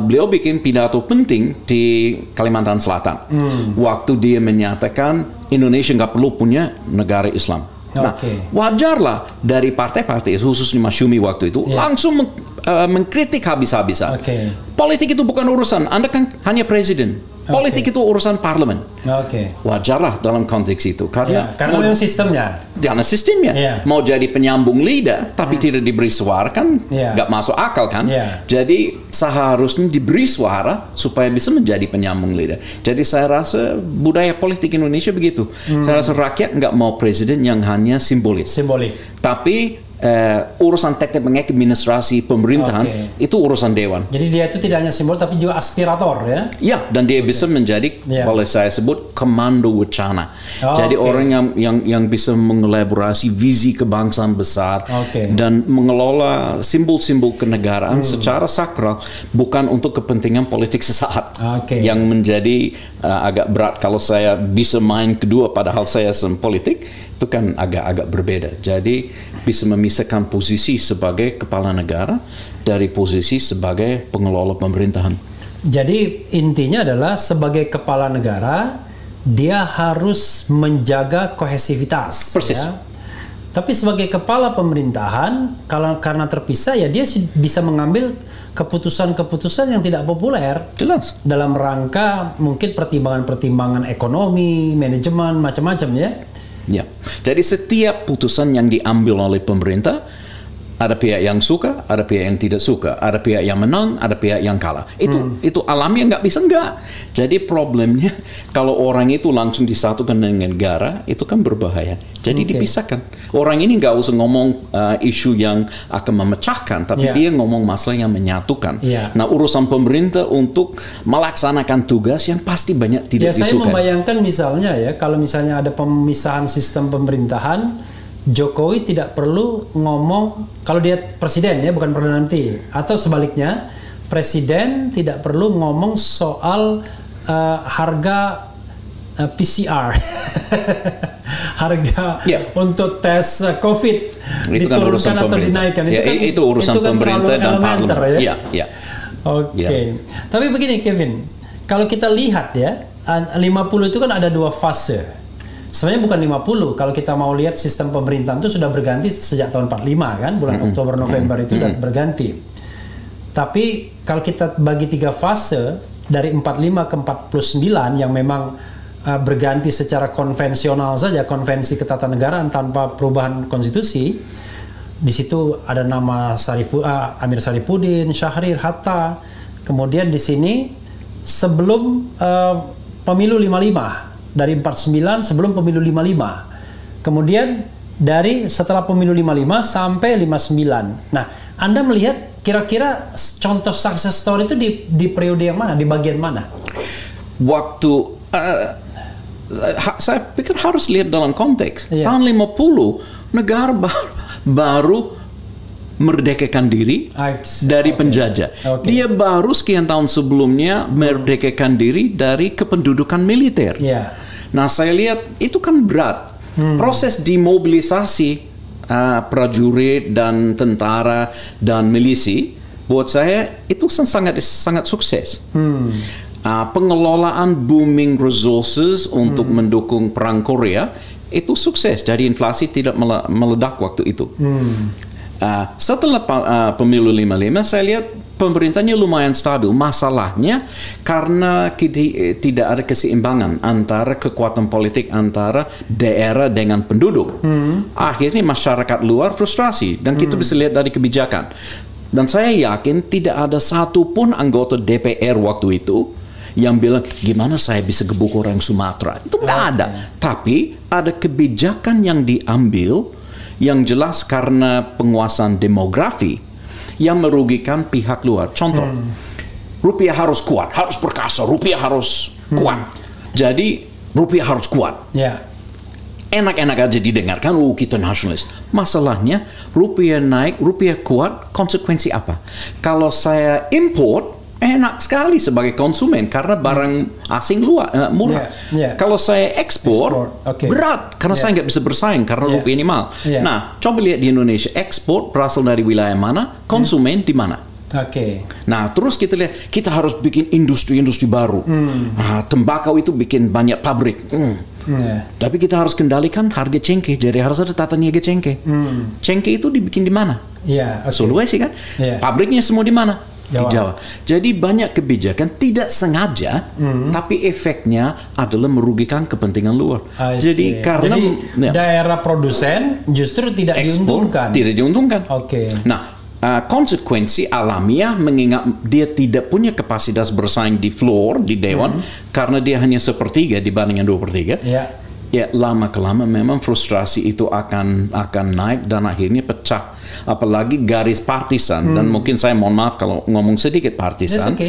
A: beliau bikin pidato penting di Kalimantan Selatan. Waktu dia menyatakan Indonesia nggak perlu punya negara Islam. Nah, wajarlah dari partai-partai, khususnya Masyumi waktu itu, langsung mengkritik habis-habisan. Politik itu bukan urusan, Anda kan hanya presiden. Politik itu urusan parlemen. Wajarlah dalam konteks itu. Karena
B: memang sistemnya.
A: Karena sistemnya. Mau jadi penyambung lidah, tapi tidak diberi suara kan nggak masuk akal kan. Jadi seharusnya diberi suara supaya bisa menjadi penyambung lidah. Jadi saya rasa budaya politik Indonesia begitu. Saya rasa rakyat nggak mau presiden yang hanya simbolis. Tapi urusan teknik mengadministrasi pemerintahan itu urusan dewan.
B: Jadi dia itu tidak hanya simbol tapi juga aspirator ya.
A: Ya, dan dia bisa menjadi boleh saya sebut komando wacana. Jadi orang yang bisa mengelaborasi visi kebangsaan besar dan mengelola simbol-simbol kenegaraan secara sakral, bukan untuk kepentingan politik sesaat. Yang menjadi agak berat kalau saya bisa main kedua padahal saya politik, itu kan agak berbeda. Jadi bisa memisahkan posisi sebagai kepala negara dari posisi sebagai pengelola pemerintahan.
B: Jadi intinya adalah sebagai kepala negara dia harus menjaga kohesivitas.
A: Persis.
B: Ya. Tapi sebagai kepala pemerintahan karena terpisah ya dia bisa mengambil keputusan-keputusan yang tidak populer.
A: Jelas.
B: Dalam rangka mungkin pertimbangan-pertimbangan ekonomi, manajemen, macam-macam ya.
A: Ya, jadi setiap putusan yang diambil oleh pemerintah, ada pihak yang suka, ada pihak yang tidak suka, ada pihak yang menang, ada pihak yang kalah. Itu alamnya nggak bisa nggak. Jadi problemnya kalau orang itu langsung disatukan dengan negara, itu kan berbahaya. Jadi dipisahkan. Orang ini nggak usah ngomong isu yang akan memecahkan, tapi dia ngomong masalah yang menyatukan. Nah urusan pemerintah untuk melaksanakan tugas yang pasti banyak tidak disukai.
B: Saya membayangkan misalnya ya, kalau misalnya ada pemisahan sistem pemerintahan, Jokowi tidak perlu ngomong, kalau dia presiden ya bukan perdana menteri, atau sebaliknya presiden tidak perlu ngomong soal harga PCR harga untuk tes COVID diturunkan atau dinaikkan.
A: Itu urusan pemerintah dan parlemen.
B: Tapi begini Kevin, kalau kita lihat ya 50 itu kan ada dua fase. Sebenarnya bukan 50, kalau kita mau lihat sistem pemerintahan itu sudah berganti sejak tahun 45 kan, bulan Oktober November itu sudah berganti. Tapi kalau kita bagi 3 fase dari 45 ke 49 yang memang berganti secara konvensional saja, konvensi ketatanegaraan tanpa perubahan konstitusi, di situ ada nama Amir Saripudin, Syahrir, Hatta. Kemudian di sini sebelum pemilu 55. Dari 49 sebelum pemilu 55. Kemudian dari setelah pemilu 55 sampai 59. Nah, Anda melihat kira-kira contoh success story itu di periode yang mana, di bagian mana?
A: Waktu saya pikir harus lihat dalam konteks. Tahun 50 negara baru merdekakan diri dari penjajah. Dia baru sekian tahun sebelumnya merdekakan diri dari kependudukan militer. Nah, saya lihat itu kan berat. Proses dimobilisasi prajurit dan tentara dan milisi buat saya itu sangat sukses. Pengelolaan booming resources untuk mendukung perang Korea itu sukses. Jadi inflasi tidak meledak waktu itu. Setelah pemilu 55, saya lihat pemerintahnya lumayan stabil. Masalahnya karena tidak ada keseimbangan antara kekuatan politik antara daerah dengan penduduk. Akhirnya masyarakat luar frustrasi dan kita bisa lihat dari kebijakan. Dan saya yakin tidak ada satupun anggota DPR waktu itu yang bilang, gimana saya bisa gebuk orang Sumatera? Itu nggak ada. Tapi ada kebijakan yang diambil yang jelas karena penguasaan demografi yang merugikan pihak luar. Contoh, rupiah harus kuat, harus perkasa, rupiah harus kuat. Jadi, rupiah harus kuat. Enak-enak aja didengarkan, kita nasionalis. Masalahnya, rupiah naik, rupiah kuat, konsekuensi apa? Kalau saya import, enak sekali sebagai konsumen karena barang asing murah. Kalau saya ekspor, berat karena saya nggak bisa bersaing karena rupiah ini mahal. Nah, coba lihat di Indonesia, ekspor berasal dari wilayah mana, konsumen di mana. Nah, terus kita lihat, kita harus bikin industri-industri baru. Tembakau itu bikin banyak pabrik. Tapi kita harus kendalikan harga cengkeh, jadi harus ada tata niaga cengkeh. Cengkeh itu dibikin di mana? Sulawesi kan? Pabriknya semua di mana? Di Jawa. Jadi banyak kebijakan tidak sengaja, tapi efeknya adalah merugikan kepentingan luar. Jadi karena
B: daerah produsen justru tidak diuntungkan.
A: Tidak diuntungkan. Nah, konsekuensi alamiah mengingat dia tidak punya kapasitas bersaing di floor, di dewan, karena dia hanya 1/3 dibandingkan 2/3. Ya, lama-kelama memang frustrasi itu akan naik dan akhirnya pecah. Apalagi garis partisan, dan mungkin saya mohon maaf kalau ngomong sedikit partisan.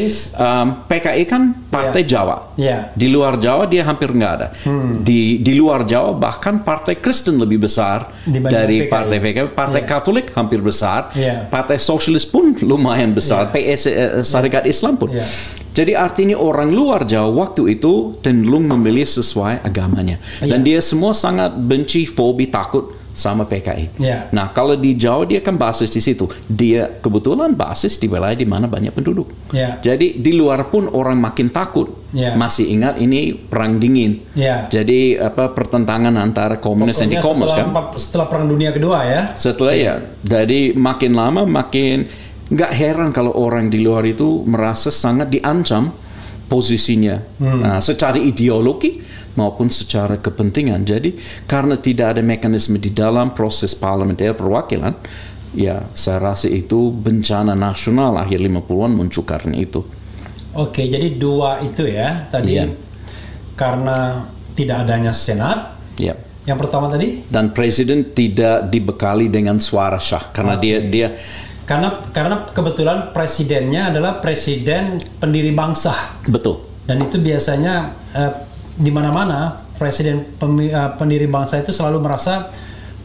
A: PKI kan partai Jawa. Di luar Jawa dia hampir nggak ada. Di luar Jawa bahkan partai Kristen lebih besar dari partai PKI. Partai Katolik hampir besar. Partai Sosialis pun lumayan besar. PS Syarikat Islam pun. Jadi artinya orang luar Jawa waktu itu cenderung memilih sesuai agamanya. Dan dia semua sangat benci, fobi, takut sama PKI. Nah, kalau di Jawa dia kan basis di situ. Dia kebetulan basis di wilayah di mana banyak penduduk. Jadi di luar pun orang makin takut. Masih ingat ini perang dingin. Jadi pertentangan antara komunis dan anti-komunis kan.
B: Setelah Perang Dunia Kedua ya.
A: Setelah jadi makin lama makin nggak heran kalau orang di luar itu merasa sangat diancam posisinya, secara ideologi maupun secara kepentingan. Jadi karena tidak ada mekanisme di dalam proses parlementer perwakilan, ya saya rasa itu bencana nasional akhir 50-an muncul karena itu.
B: Jadi dua itu ya tadi, karena tidak adanya Senat. Yang pertama tadi? Dan
A: presiden tidak dibekali dengan suara sah karena dia
B: karena kebetulan presidennya adalah presiden pendiri bangsa.
A: Betul.
B: Dan itu biasanya di mana-mana presiden pendiri bangsa itu selalu merasa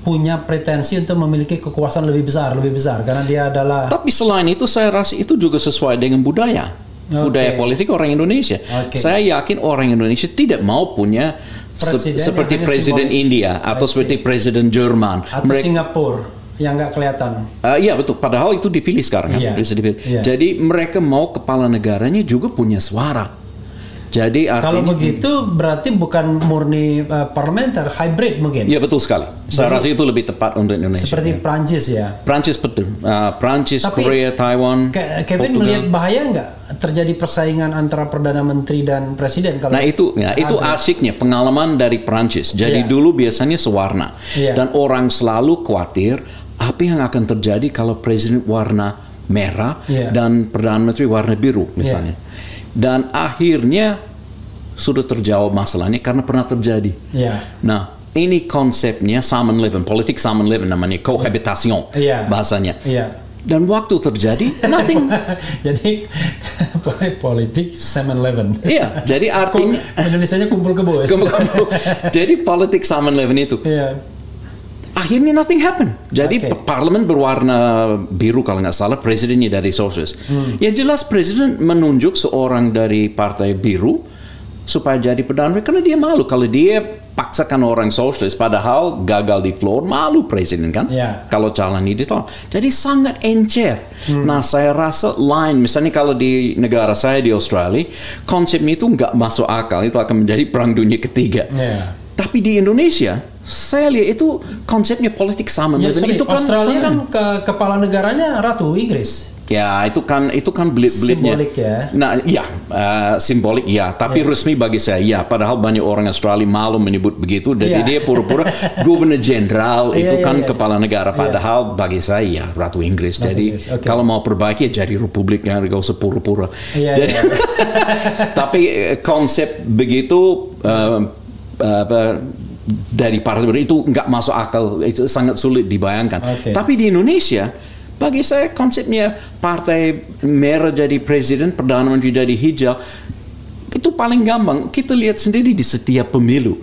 B: punya pretensi untuk memiliki kekuasaan lebih besar karena dia adalah.
A: Tapi selain itu saya rasa itu juga sesuai dengan budaya politik orang Indonesia. Saya yakin orang Indonesia tidak mau punya seperti presiden India atau seperti presiden Jerman
B: atau Singapura yang nggak kelihatan.
A: Iya betul. Padahal itu dipilih sekarang kan. Bisa dipilih. Jadi mereka mau kepala negaranya juga punya suara. Jadi artinya,
B: kalau begitu berarti bukan murni parlementer, hybrid mungkin.
A: Iya betul sekali. Saya rasa itu lebih tepat untuk Indonesia.
B: Seperti Prancis ya.
A: Prancis betul. Prancis, Korea, Taiwan.
B: Kevin
A: Portugal.
B: melihat bahaya nggak terjadi persaingan antara perdana menteri dan presiden? Kalau
A: itu asiknya pengalaman dari Prancis. Jadi dulu biasanya sewarna dan orang selalu khawatir apa yang akan terjadi kalau presiden warna merah dan perdana menteri warna biru misalnya. Dan akhirnya sudah terjawab masalahnya karena pernah terjadi. Nah, ini konsepnya Salmon Leven, politik Salmon Leven namanya, cohabitation bahasanya. Dan waktu terjadi, nothing.
B: Jadi politik Salmon Leven.
A: Iya, jadi artinya
B: Indonesianya kumpul kebo.
A: Jadi politik Salmon Leven itu. Akhirnya nothing happen. Jadi parlemen berwarna biru kalau nggak salah, presidennya dari sosialis. Ya jelas presiden menunjuk seorang dari partai biru supaya jadi perdana menteri karena dia malu kalau dia paksakan orang sosialis padahal gagal di floor, malu presiden kan kalau calon ini ditolak. Jadi sangat encer. Nah saya rasa lain, misalnya kalau di negara saya di Australia konsepnya itu nggak masuk akal, itu akan menjadi perang dunia ketiga. Tapi di Indonesia, saya lihat itu konsepnya politik Salmon Leven. Itu kan
B: Australia kan kepala negaranya Ratu Inggris.
A: Ya, itu kan belit-belitnya.
B: Simbolik ya.
A: Nah, ya, simbolik ya. Tapi resmi bagi saya ya. Padahal banyak orang Australia malu menyebut begitu. Jadi dia pura-pura gubernur jenderal itu kan kepala negara. Padahal bagi saya ya Ratu Inggris. Jadi kalau mau perbaiki ya jadi republik, ya gak usah pura-pura. Tapi konsep begitu dari partai itu nggak masuk akal. Itu sangat sulit dibayangkan. Tapi di Indonesia, bagi saya konsepnya partai merah jadi presiden, perdana menteri jadi hijau, itu paling gampang. Kita lihat sendiri di setiap pemilu.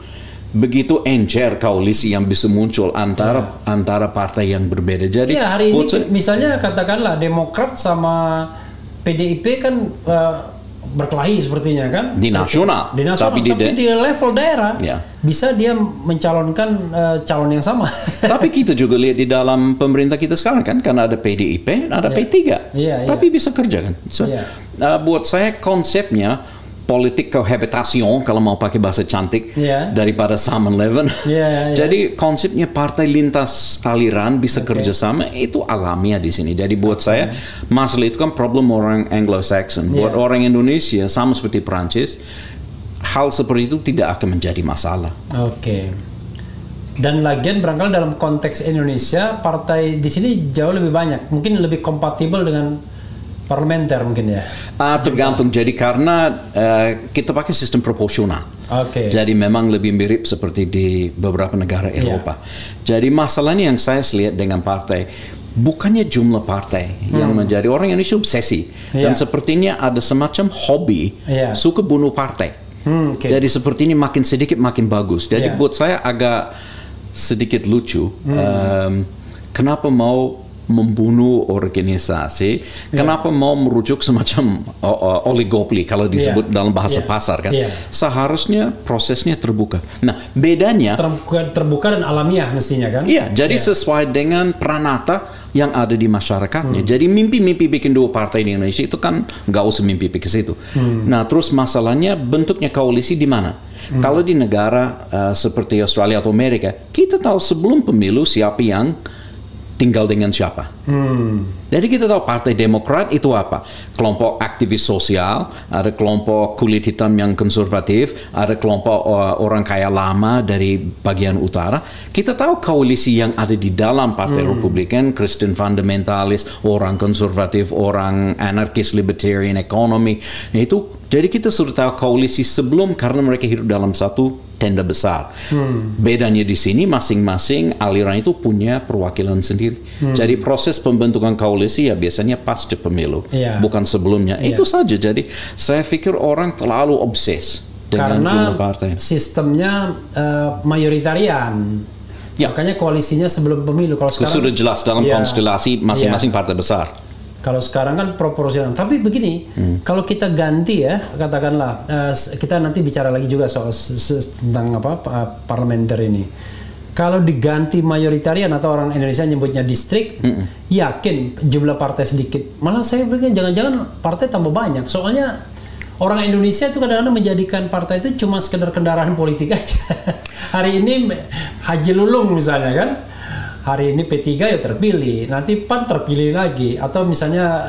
A: Begitu encer koalisi yang bisa muncul antara partai yang berbeda. Jadi
B: hari ini misalnya katakanlah Demokrat sama PDIP kan berkelahi sepertinya kan
A: di nasional,
B: tapi di level daerah bisa dia mencalonkan calon yang sama. Tapi
A: kita juga lihat di dalam pemerintah kita sekarang kan, karena ada PDIP, ada P3, tapi bisa kerja kan. Buat saya konsepnya politik cohabitation, kalau mau pakai bahasa cantik, daripada 7-Eleven. Jadi konsepnya partai lintas aliran bisa kerjasama, itu alamiah di sini. Jadi buat saya masalah itu kan problem orang Anglo-Saxon. Buat orang Indonesia sama seperti Prancis, hal seperti itu tidak akan menjadi masalah.
B: Dan lagian barangkali dalam konteks Indonesia, partai di sini jauh lebih banyak, mungkin lebih kompatibel dengan parlementer mungkin ya.
A: Tergantung. Jadi karena kita pakai sistem proporsional. Jadi memang lebih mirip seperti di beberapa negara Eropa. Jadi masalahnya yang saya lihat dengan partai, bukannya jumlah partai yang menjadi orang Indonesia obsesi. Dan sepertinya ada semacam hobi suka bunuh partai. Jadi sepertinya makin sedikit makin bagus. Jadi buat saya agak sedikit lucu. Kenapa mau membunuh organisasi, kenapa mau merujuk semacam oligopoli kalau disebut dalam bahasa pasar kan. Seharusnya prosesnya terbuka. Nah, bedanya
B: terbuka dan alamiah mestinya kan.
A: Jadi sesuai dengan pranata yang ada di masyarakatnya. Jadi mimpi-mimpi bikin dua partai di Indonesia itu kan nggak usah mimpi ke situ. Nah, terus masalahnya bentuknya koalisi di mana? Kalau di negara seperti Australia atau Amerika, kita tahu sebelum pemilu siapa yang tinggal dengan siapa. Jadi kita tahu Partai Demokrat itu apa? Kelompok aktivis sosial, ada kelompok kulit hitam yang konservatif, ada kelompok orang kaya lama dari bagian utara. Kita tahu koalisi yang ada di dalam Partai Republikan, Kristen fundamentalis, orang konservatif, orang anarkis, libertarian, ekonomi. Nah, itu jadi kita sudah tahu koalisi sebelum, karena mereka hidup dalam satu tenda besar. Bedanya di sini masing-masing aliran itu punya perwakilan sendiri. Jadi proses pembentukan koalisi ya biasanya pasca pemilu, bukan sebelumnya. Itu saja. Jadi saya pikir orang terlalu obses dengan jumlah partai.
B: Karena sistemnya mayoritarian. Makanya koalisinya sebelum pemilu. Kalau sekarang
A: sudah jelas dalam konstelasi masing-masing partai besar.
B: Kalau sekarang kan proporsional. Tapi begini, kalau kita ganti ya, katakanlah kita nanti bicara lagi juga soal tentang parlementer ini. Kalau diganti mayoritarian atau orang Indonesia nyebutnya distrik, yakin jumlah partai sedikit. Malah saya pikir jangan-jangan partai tambah banyak. Soalnya orang Indonesia itu kadang-kadang menjadikan partai itu cuma sekedar kendaraan politik aja. Hari ini Haji Lulung misalnya kan. Hari ini P3 ya terpilih, nanti PAN terpilih lagi, atau misalnya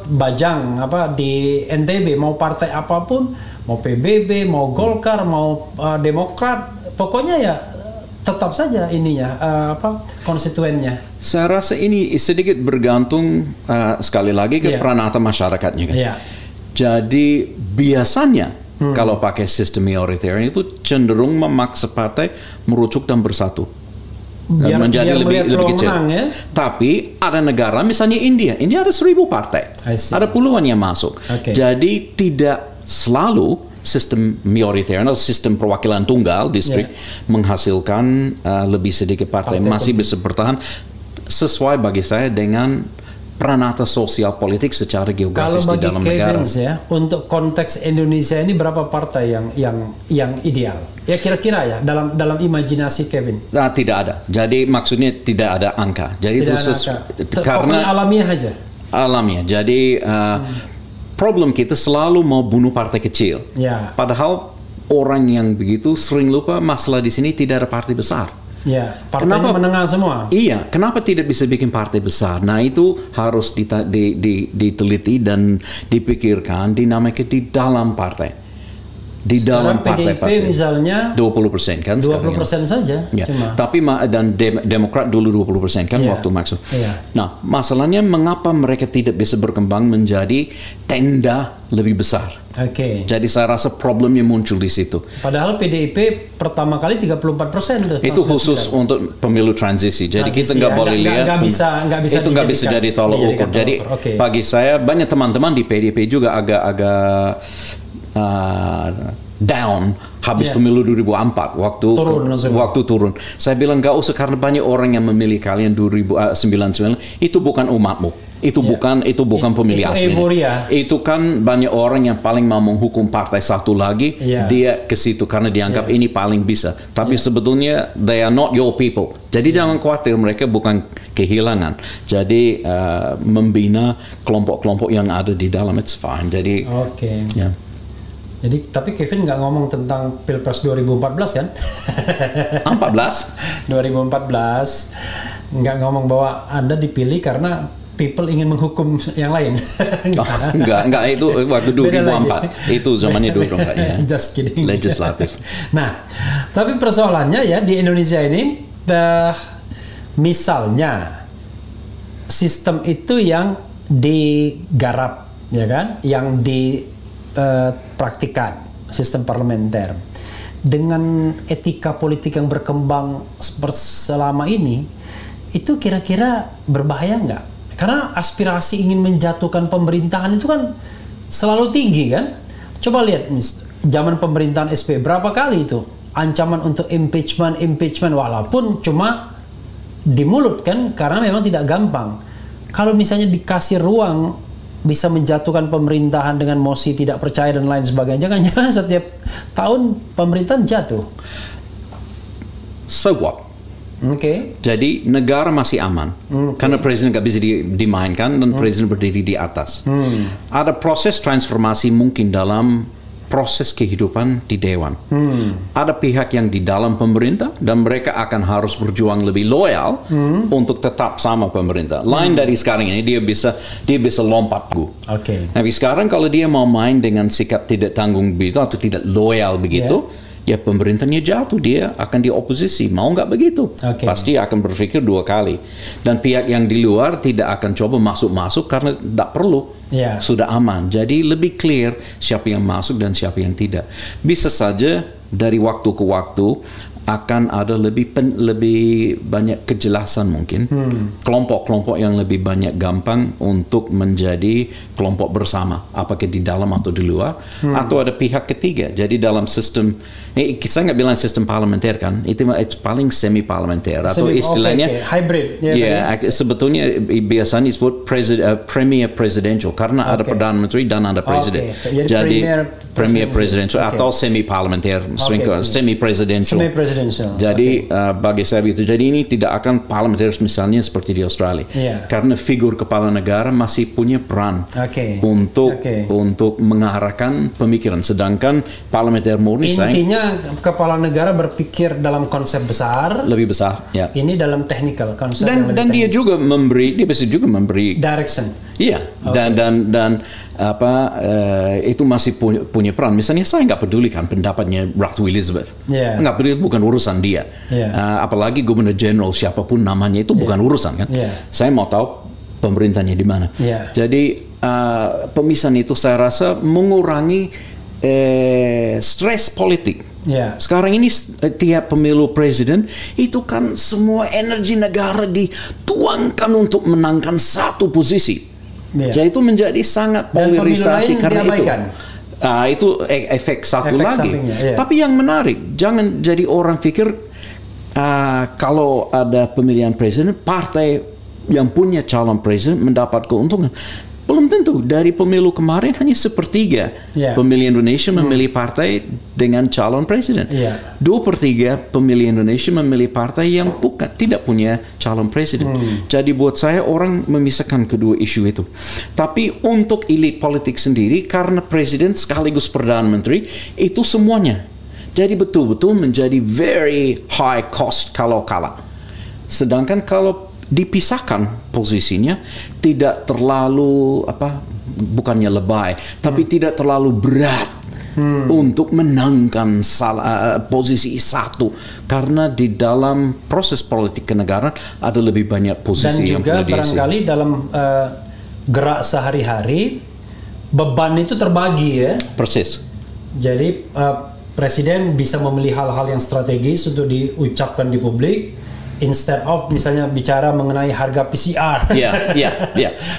B: Bajang di NTB mau partai apapun, mau PBB, mau Golkar, mau Demokrat, pokoknya ya tetap saja ininya konstituennya.
A: Saya rasa ini sedikit bergantung sekali lagi ke pranata masyarakatnya kan. Jadi biasanya kalau pakai sistem mayoritarian itu cenderung memaksa partai merujuk dan bersatu. Menjadi lebih kecil. Tapi ada negara, misalnya India ada 1.000 partai, ada puluhan yang masuk. Jadi tidak selalu sistem mayoritarian atau sistem perwakilan tunggal distrik menghasilkan lebih sedikit partai masih bisa bertahan sesuai bagi saya dengan pranata sosial politik secara geografis di dalam negara.
B: Kalau bagi Kevin untuk konteks Indonesia ini berapa partai yang ideal? Ya kira-kira ya dalam imajinasi Kevin.
A: Nah, tidak ada. Jadi maksudnya tidak ada angka. Jadi
B: tidak
A: itu karena
B: alamiah aja.
A: Alamiah. Jadi problem kita selalu mau bunuh partai kecil. Padahal orang yang begitu sering lupa masalah di sini tidak ada partai besar.
B: Ya, partainya menengah semua.
A: Iya, kenapa tidak bisa bikin partai besar? Nah, itu harus diteliti dan dipikirkan dinamika di dalam partai. Di
B: Sekarang
A: dalam partai
B: PDIP misalnya
A: 20% kan
B: 20% saja.
A: Ya.
B: Cuma.
A: Tapi dan Demokrat dulu 20% kan waktu maksud. Nah, masalahnya mengapa mereka tidak bisa berkembang menjadi tenda lebih besar?
B: Oke.
A: Jadi saya rasa problemnya muncul di situ.
B: Padahal PDIP pertama kali 34% tuh.
A: Itu khusus untuk pemilu transisi. Jadi kita nggak boleh lihat.
B: Nggak bisa
A: itu nggak bisa jadi tolak ukur. Jadi bagi saya banyak teman-teman di PDIP juga agak down habis pemilu 2004 waktu turun. Saya bilang nggak usah karena banyak orang yang memilih kalian 2099 itu bukan umatmu. Itu bukan pemilih asli. Itu kan banyak orang yang paling mau menghukum partai satu lagi, dia ke situ karena dianggap ini paling bisa. Tapi sebetulnya they are not your people. Jadi jangan khawatir, mereka bukan kehilangan. Jadi membina kelompok-kelompok yang ada di dalam it's fine. Jadi
B: Jadi tapi Kevin nggak ngomong tentang Pilpres 2014 kan?
A: 14?
B: 2014 nggak ngomong bahwa Anda dipilih karena people ingin menghukum yang lain.
A: enggak itu waktu 2004. Itu zamannya 2004 ya.
B: Just kidding.
A: Legislatif.
B: Nah, tapi persoalannya ya di Indonesia ini misalnya sistem itu yang digarap ya kan, yang praktikan sistem parlementer dengan etika politik yang berkembang selama ini, itu kira-kira berbahaya nggak? Karena aspirasi ingin menjatuhkan pemerintahan itu kan selalu tinggi kan? Coba lihat zaman pemerintahan SBY berapa kali itu ancaman untuk impeachment walaupun cuma di mulut kan, karena memang tidak gampang. Kalau misalnya dikasih ruang bisa menjatuhkan pemerintahan dengan mosi tidak percaya dan lain sebagainya, jangan-jangan setiap tahun pemerintahan jatuh.
A: So what? Jadi negara masih aman karena presiden nggak bisa dimainkan dan presiden berdiri di atas. Ada proses transformasi mungkin dalam proses kehidupan di dewan. Ada pihak yang di dalam pemerintah dan mereka akan harus berjuang lebih loyal untuk tetap sama pemerintah. Lain dari sekarang ini dia bisa lompat Tapi sekarang kalau dia mau main dengan sikap tidak tanggung begitu atau tidak loyal begitu, ya pemerintahnya jatuh, dia akan di oposisi. Mau nggak begitu? Pasti akan berpikir dua kali. Dan pihak yang di luar tidak akan coba masuk-masuk karena tidak perlu. Sudah aman. Jadi lebih clear siapa yang masuk dan siapa yang tidak. Bisa saja dari waktu ke waktu akan ada lebih banyak kejelasan mungkin. Kelompok-kelompok yang lebih banyak gampang untuk menjadi kelompok bersama. Apakah di dalam atau di luar. Atau ada pihak ketiga. Jadi dalam sistem, saya nggak bilang sistem parlementer kan. Itu paling semi-parlementer. Atau istilahnya
B: hybrid.
A: Sebetulnya biasanya disebut premier presidential. Karena ada Perdana Menteri dan ada Presiden. Jadi premier presidential atau semi-parlementer. Semi-presidential. Jadi bagi saya begitu. Jadi ini tidak akan parlementer misalnya seperti di Australia. Karena figur kepala negara masih punya peran untuk mengarahkan pemikiran. Sedangkan parlementer murni
B: intinya kepala negara berpikir dalam konsep besar.
A: Lebih besar.
B: Ini dalam technical konsep.
A: Dan dia juga dia bisa juga memberi
B: direction.
A: Iya. Dan itu masih punya peran. Misalnya saya nggak peduli kan pendapatnya Ratu Elizabeth. Nggak peduli, bukan urusan dia. Apalagi Gubernur Jenderal siapapun namanya itu bukan urusan kan. Saya mau tahu pemerintahnya di mana. Jadi pemisahan itu saya rasa mengurangi stres politik. Sekarang ini tiap pemilu presiden itu kan semua energi negara dituangkan untuk menangkan satu posisi. Jadi itu menjadi sangat polarisasi karena itu efek satu lagi. Tapi yang menarik, jangan jadi orang pikir kalau ada pemilihan presiden, partai yang punya calon presiden mendapat keuntungan. Belum tentu. Dari pemilu kemarin hanya sepertiga pemilih Indonesia memilih partai dengan calon presiden. 2/3 pemilih Indonesia memilih partai yang tidak punya calon presiden. Jadi buat saya orang memisahkan kedua isu itu. Tapi untuk elit politik sendiri, karena presiden sekaligus Perdana Menteri, itu semuanya. Jadi betul-betul menjadi very high cost kalau kalah. Sedangkan kalau dipisahkan posisinya, tidak terlalu bukannya lebay, tapi tidak terlalu berat untuk menangkan posisi satu, karena di dalam proses politik kenegaraan ada lebih banyak posisi yang perlu diisi.
B: Dan juga barangkali dalam gerak sehari-hari beban itu terbagi ya.
A: Persis.
B: Jadi presiden bisa memilih hal-hal yang strategis untuk diucapkan di publik, instead of misalnya bicara mengenai harga PCR,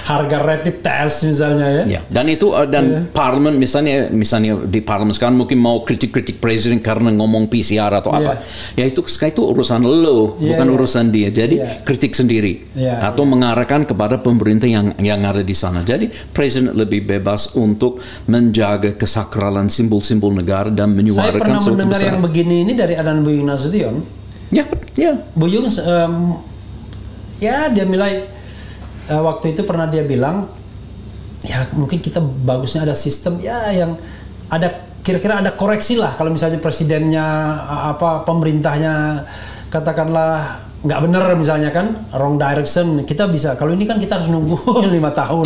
B: harga rapid test misalnya ya.
A: Dan itu parlemen misalnya di parlemen sekarang mungkin mau kritik presiden karena ngomong PCR atau apa, ya itu urusan lo, bukan urusan dia. Jadi kritik sendiri atau mengarahkan kepada pemerintah yang ada di sana. Jadi presiden lebih bebas untuk menjaga kesakralan simbol-simbol negara dan menyuarakan.
B: Saya pernah mendengar yang begini ini dari Adan Buyung Nasution. Buyung dia mulai waktu itu pernah dia bilang, ya mungkin kita bagusnya ada sistem yang ada kira-kira ada koreksi lah kalau misalnya presidennya pemerintahnya katakanlah nggak benar misalnya kan, wrong direction, kita bisa. Kalau ini kan kita harus nunggu 5 tahun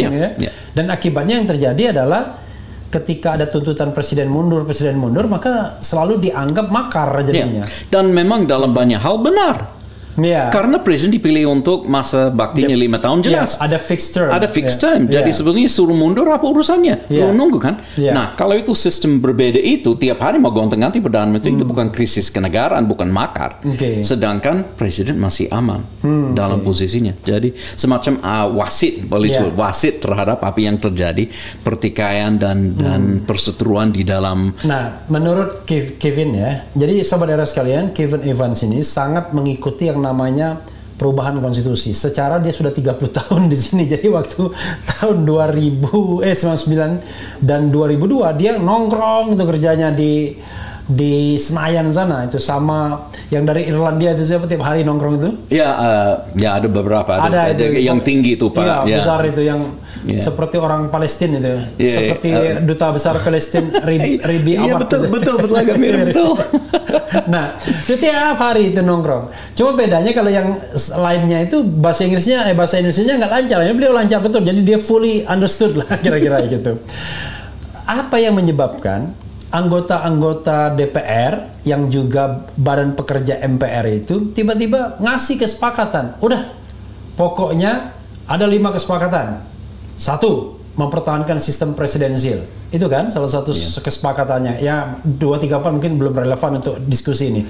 B: dan akibatnya yang terjadi adalah ketika ada tuntutan presiden mundur, maka selalu dianggap makar jadinya.
A: Dan memang dalam banyak hal benar. Karena presiden dipilih untuk masa baktinya 5 tahun, jelas.
B: Ada fixed term.
A: Ada fixed term. Jadi sebetulnya suruh mundur apa urusannya? Lu nunggu kan? Nah, kalau itu sistem berbeda itu, tiap hari mau gonta-ganti Perdana Menteri, itu bukan krisis kenegaraan, bukan makar. Sedangkan presiden masih aman dalam posisinya. Jadi semacam wasit terhadap apa yang terjadi, pertikaian dan perseteruan di dalam.
B: Nah, menurut Kevin ya, jadi sobat era sekalian, Kevin Evans ini sangat mengikuti yang namanya perubahan konstitusi. Secara dia sudah 30 tahun di sini. Jadi waktu tahun 99 dan 2002 dia nongkrong itu kerjanya di Senayan sana, itu sama yang dari Irlandia itu siapa tiap hari nongkrong itu?
A: Ada beberapa ada yang tinggi itu Pak.
B: Besar itu yang seperti orang Palestina itu. Seperti duta besar Palestina Ribi Awad.
A: Betul agak mirip betul.
B: Nah, itu tiap hari itu nongkrong. Cuma bedanya kalau yang lainnya itu bahasa Inggrisnya nggak lancar. Beliau lancar betul. Jadi dia fully understood lah kira-kira gitu. Apa yang menyebabkan anggota-anggota DPR yang juga badan pekerja MPR itu tiba-tiba ngasih kesepakatan. Udah, pokoknya ada 5 kesepakatan. 1, mempertahankan sistem presidensial. Itu kan salah satu kesepakatannya. Ya 2-3 mungkin belum relevan untuk diskusi ini.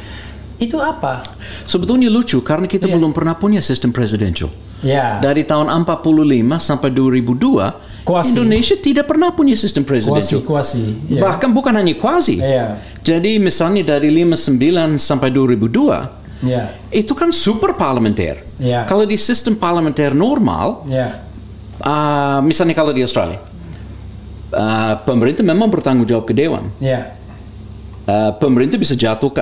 B: Itu apa?
A: Sebetulnya lucu karena kita belum pernah punya sistem presidensial. Dari tahun 45 sampai 2002 Indonesia tidak pernah punya sistem presidensial.
B: Kuasi.
A: Bahkan bukan hanya kuasi. Jadi misalnya dari 59 sampai 2002 itu kan super parlementer. Kalau di sistem parlementer normal, misalnya kalau di Australia, pemerintah memang bertanggung jawab ke Dewan. Pemerintah bisa jatuh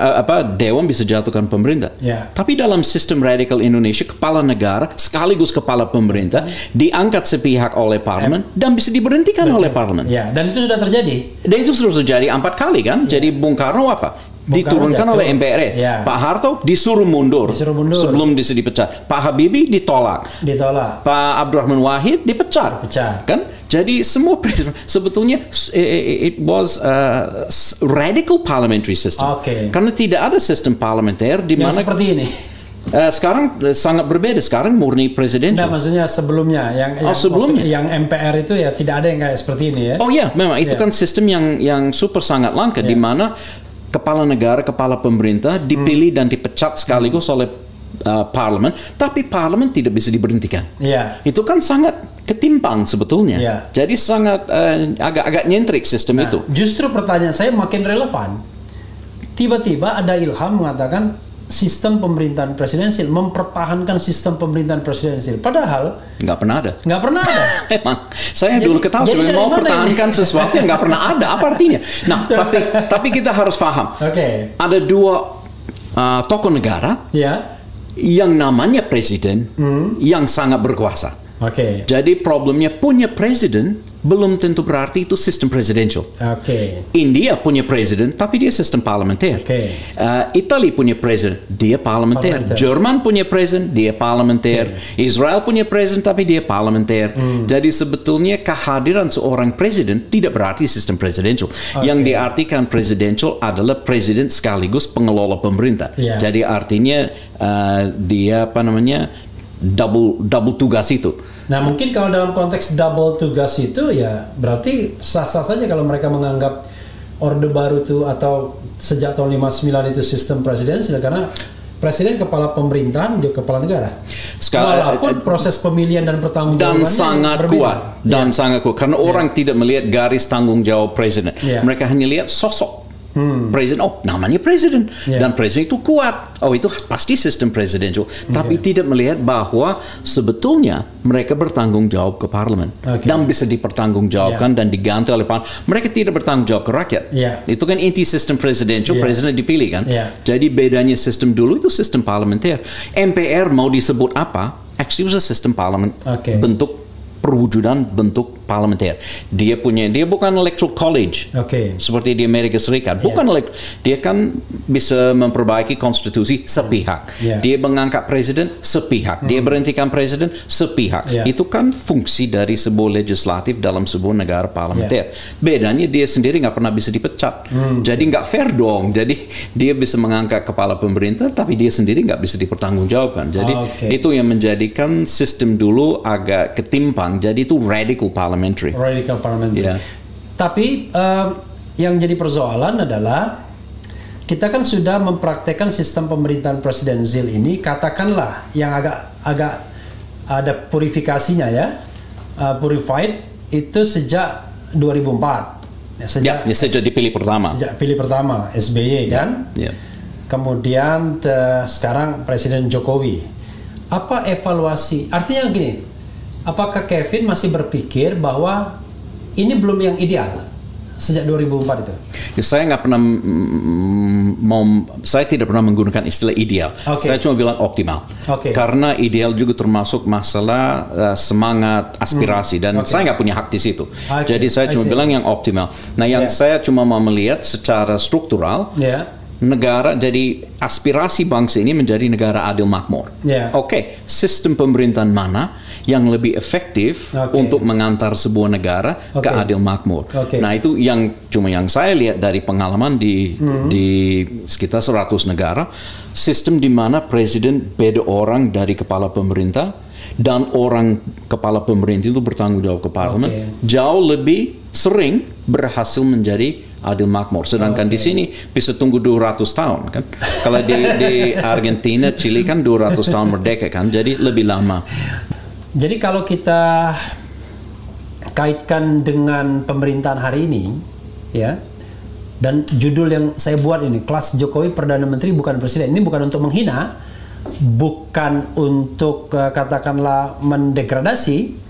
A: Dewan bisa jatuhkan pemerintah. Tapi dalam sistem radikal Indonesia, kepala negara sekaligus kepala pemerintah diangkat sepihak oleh parlemen dan bisa diberhentikan oleh parlemen.
B: Dan itu sudah terjadi.
A: Dan itu sudah terjadi 4 kali kan. Jadi Bung Karno diturunkan oleh MPRS. Pak Harto disuruh mundur sebelum bisa dipecat. Pak Habibie ditolak. Pak Abdurrahman Wahid dipecat. Kan? Jadi semua sebetulnya it was a radical parliamentary system. Karena tidak ada sistem parlementer di mana
B: seperti ini.
A: Sekarang sangat berbeda. Sekarang murni presidential.
B: Maksudnya sebelumnya yang MPR itu ya tidak ada yang kayak seperti ini ya.
A: Memang itu kan sistem yang super sangat langka di mana kepala negara, kepala pemerintah dipilih dan dipecat sekaligus oleh parlemen, tapi parlemen tidak bisa diberhentikan. Itu kan sangat ketimpang sebetulnya. Jadi sangat agak nyentrik sistem itu.
B: Justru pertanyaan saya makin relevan. Tiba-tiba ada Ilham mengatakan sistem pemerintahan presidensial, mempertahankan sistem pemerintahan presidensial. Padahal
A: nggak pernah ada. Emang saya dulu ketahui sebenarnya mau pertahankan sesuatu yang nggak pernah ada. Apa artinya? Nah, tapi kita harus paham. Ada 2 tokoh negara yang namanya presiden yang sangat berkuasa.
B: Oke.
A: Jadi problemnya punya presiden belum tentu berarti itu sistem presidensial.
B: Oke.
A: India punya presiden, tapi dia sistem parlementer.
B: Oke.
A: Italia punya presiden, dia parlementer. Jerman punya presiden, dia parlementer. Israel punya presiden, tapi dia parlementer. Jadi sebetulnya kehadiran seorang presiden tidak berarti sistem presidensial. Yang diartikan presidensial adalah presiden sekaligus pengelola pemerintah. Jadi artinya dia double tugas itu.
B: Nah, mungkin kalau dalam konteks double tugas itu ya berarti sah-sah saja kalau mereka menganggap Orde Baru itu atau sejak tahun 59 itu sistem presidensial, karena presiden kepala pemerintahan, dia kepala negara. Walaupun proses pemilihan dan pertanggungjawabannya
A: sangat kuat karena orang tidak melihat garis tanggung jawab presiden. Mereka hanya lihat sosok presiden, namanya presiden dan presiden itu kuat, itu pasti sistem presidensial, tapi tidak melihat bahwa sebetulnya mereka bertanggung jawab ke parlemen dan bisa dipertanggungjawabkan dan diganti oleh parlemen. Mereka tidak bertanggung jawab ke rakyat. Itu kan inti sistem presidensial, presiden dipilih kan. Jadi bedanya sistem dulu itu sistem parlementer. MPR mau disebut apa? Actually it was a sistem parlemen, bentuk perwujudan bentuk parlementer. Dia bukan electoral college seperti di Amerika Serikat. Dia kan bisa memperbaiki konstitusi sepihak. Dia mengangkat presiden sepihak. Dia berhentikan presiden sepihak. Itu kan fungsi dari sebuah legislatif dalam sebuah negara parlementer. Bedanya dia sendiri nggak pernah bisa dipecat. Jadi nggak fair dong. Jadi dia bisa mengangkat kepala pemerintah, tapi dia sendiri nggak bisa dipertanggungjawabkan. Jadi itu yang menjadikan sistem dulu agak ketimpang. Jadi itu radical parliamentary. Tapi yang jadi persoalan adalah kita kan sudah mempraktekkan sistem pemerintahan presidensial ini, katakanlah yang agak ada purifikasinya ya, purified itu sejak 2004. Sejak dipilih pertama.
B: Sejak pilih pertama SBY kan. Kemudian sekarang Presiden Jokowi. Apa evaluasi? Artinya gini. Apakah Kevin masih berpikir bahwa ini belum yang ideal sejak 2004 itu?
A: Saya nggak pernah saya tidak pernah menggunakan istilah ideal. Saya cuma bilang optimal. Karena ideal juga termasuk masalah semangat, aspirasi, dan saya nggak punya hak di situ. Jadi saya cuma bilang yang optimal. Nah, yang saya cuma mau melihat secara struktural. Negara, jadi aspirasi bangsa ini menjadi negara adil makmur. Sistem pemerintahan mana yang lebih efektif untuk mengantar sebuah negara ke adil makmur. Nah, itu yang saya lihat dari pengalaman di sekitar 100 negara, sistem di mana presiden beda orang dari kepala pemerintah dan orang kepala pemerintah itu bertanggung jawab ke parlemen, jauh lebih sering berhasil menjadi adil makmur. Sedangkan di sini bisa tunggu 200 tahun kan. Kalau di Argentina, Chili kan 200 tahun merdeka kan. Jadi lebih lama.
B: Jadi kalau kita kaitkan dengan pemerintahan hari ini ya. Dan judul yang saya buat ini, kelas Jokowi Perdana Menteri bukan Presiden. Ini bukan untuk menghina, bukan untuk katakanlah mendegradasi.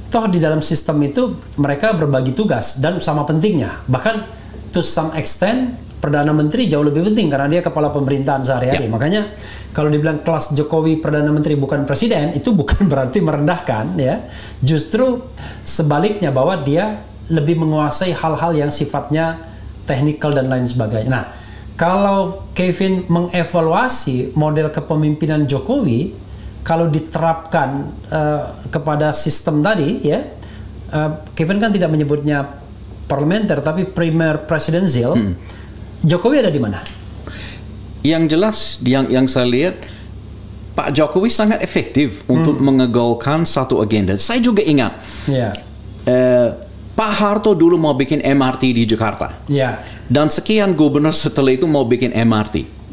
B: Toh di dalam sistem itu mereka berbagi tugas dan sama pentingnya. Bahkan to some extent Perdana Menteri jauh lebih penting karena dia kepala pemerintahan sehari-hari. Makanya kalau dibilang kelas Jokowi Perdana Menteri bukan Presiden, itu bukan berarti merendahkan ya. Justru sebaliknya bahwa dia lebih menguasai hal-hal yang sifatnya teknikal dan lain sebagainya. Nah, kalau Kevin mengevaluasi model kepemimpinan Jokowi, kalau diterapkan kepada sistem tadi, ya, Kevin kan tidak menyebutnya parlementer, tapi primer presidensial. Jokowi ada di mana?
A: Yang jelas, yang saya lihat, Pak Jokowi sangat efektif untuk mengegolkan satu agenda. Saya juga ingat, Pak Harto dulu mau bikin MRT di Jakarta, dan sekian gubernur setelah itu mau bikin MRT.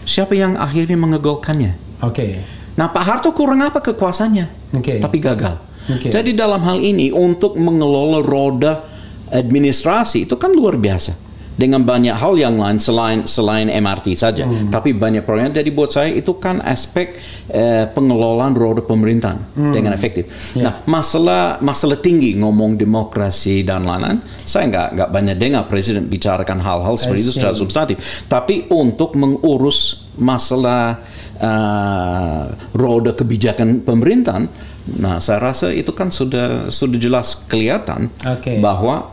A: Siapa yang akhirnya mengegolkannya? Nah, Pak Harto kurang apa kekuasaannya? Tapi gagal. Jadi dalam hal ini untuk mengelola roda administrasi itu kan luar biasa. Dengan banyak hal yang lain selain MRT saja. Tapi banyak proyek. Jadi buat saya itu kan aspek pengelolaan roda pemerintahan dengan efektif. Nah, masalah tinggi ngomong demokrasi dan lain-lain, saya nggak banyak dengar presiden bicarakan hal-hal seperti itu secara substantif. Tapi untuk mengurus masalah roda kebijakan pemerintahan, Nah, saya rasa itu kan sudah jelas kelihatan bahwa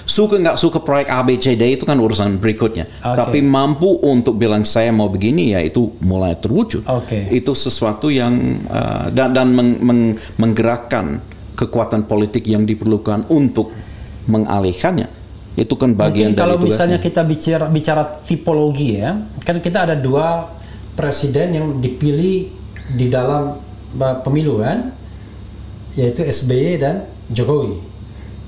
A: suka nggak suka proyek ABCD itu kan urusan berikutnya. Tapi mampu untuk bilang saya mau begini, ya itu mulai terwujud. Itu sesuatu yang dan menggerakkan kekuatan politik yang diperlukan untuk mengalihkannya. Itu kan bagian dari
B: kalau
A: tugasnya.
B: Misalnya kita bicara tipologi ya, kan kita ada 2 presiden yang dipilih di dalam pemilu kan, yaitu SBY dan Jokowi.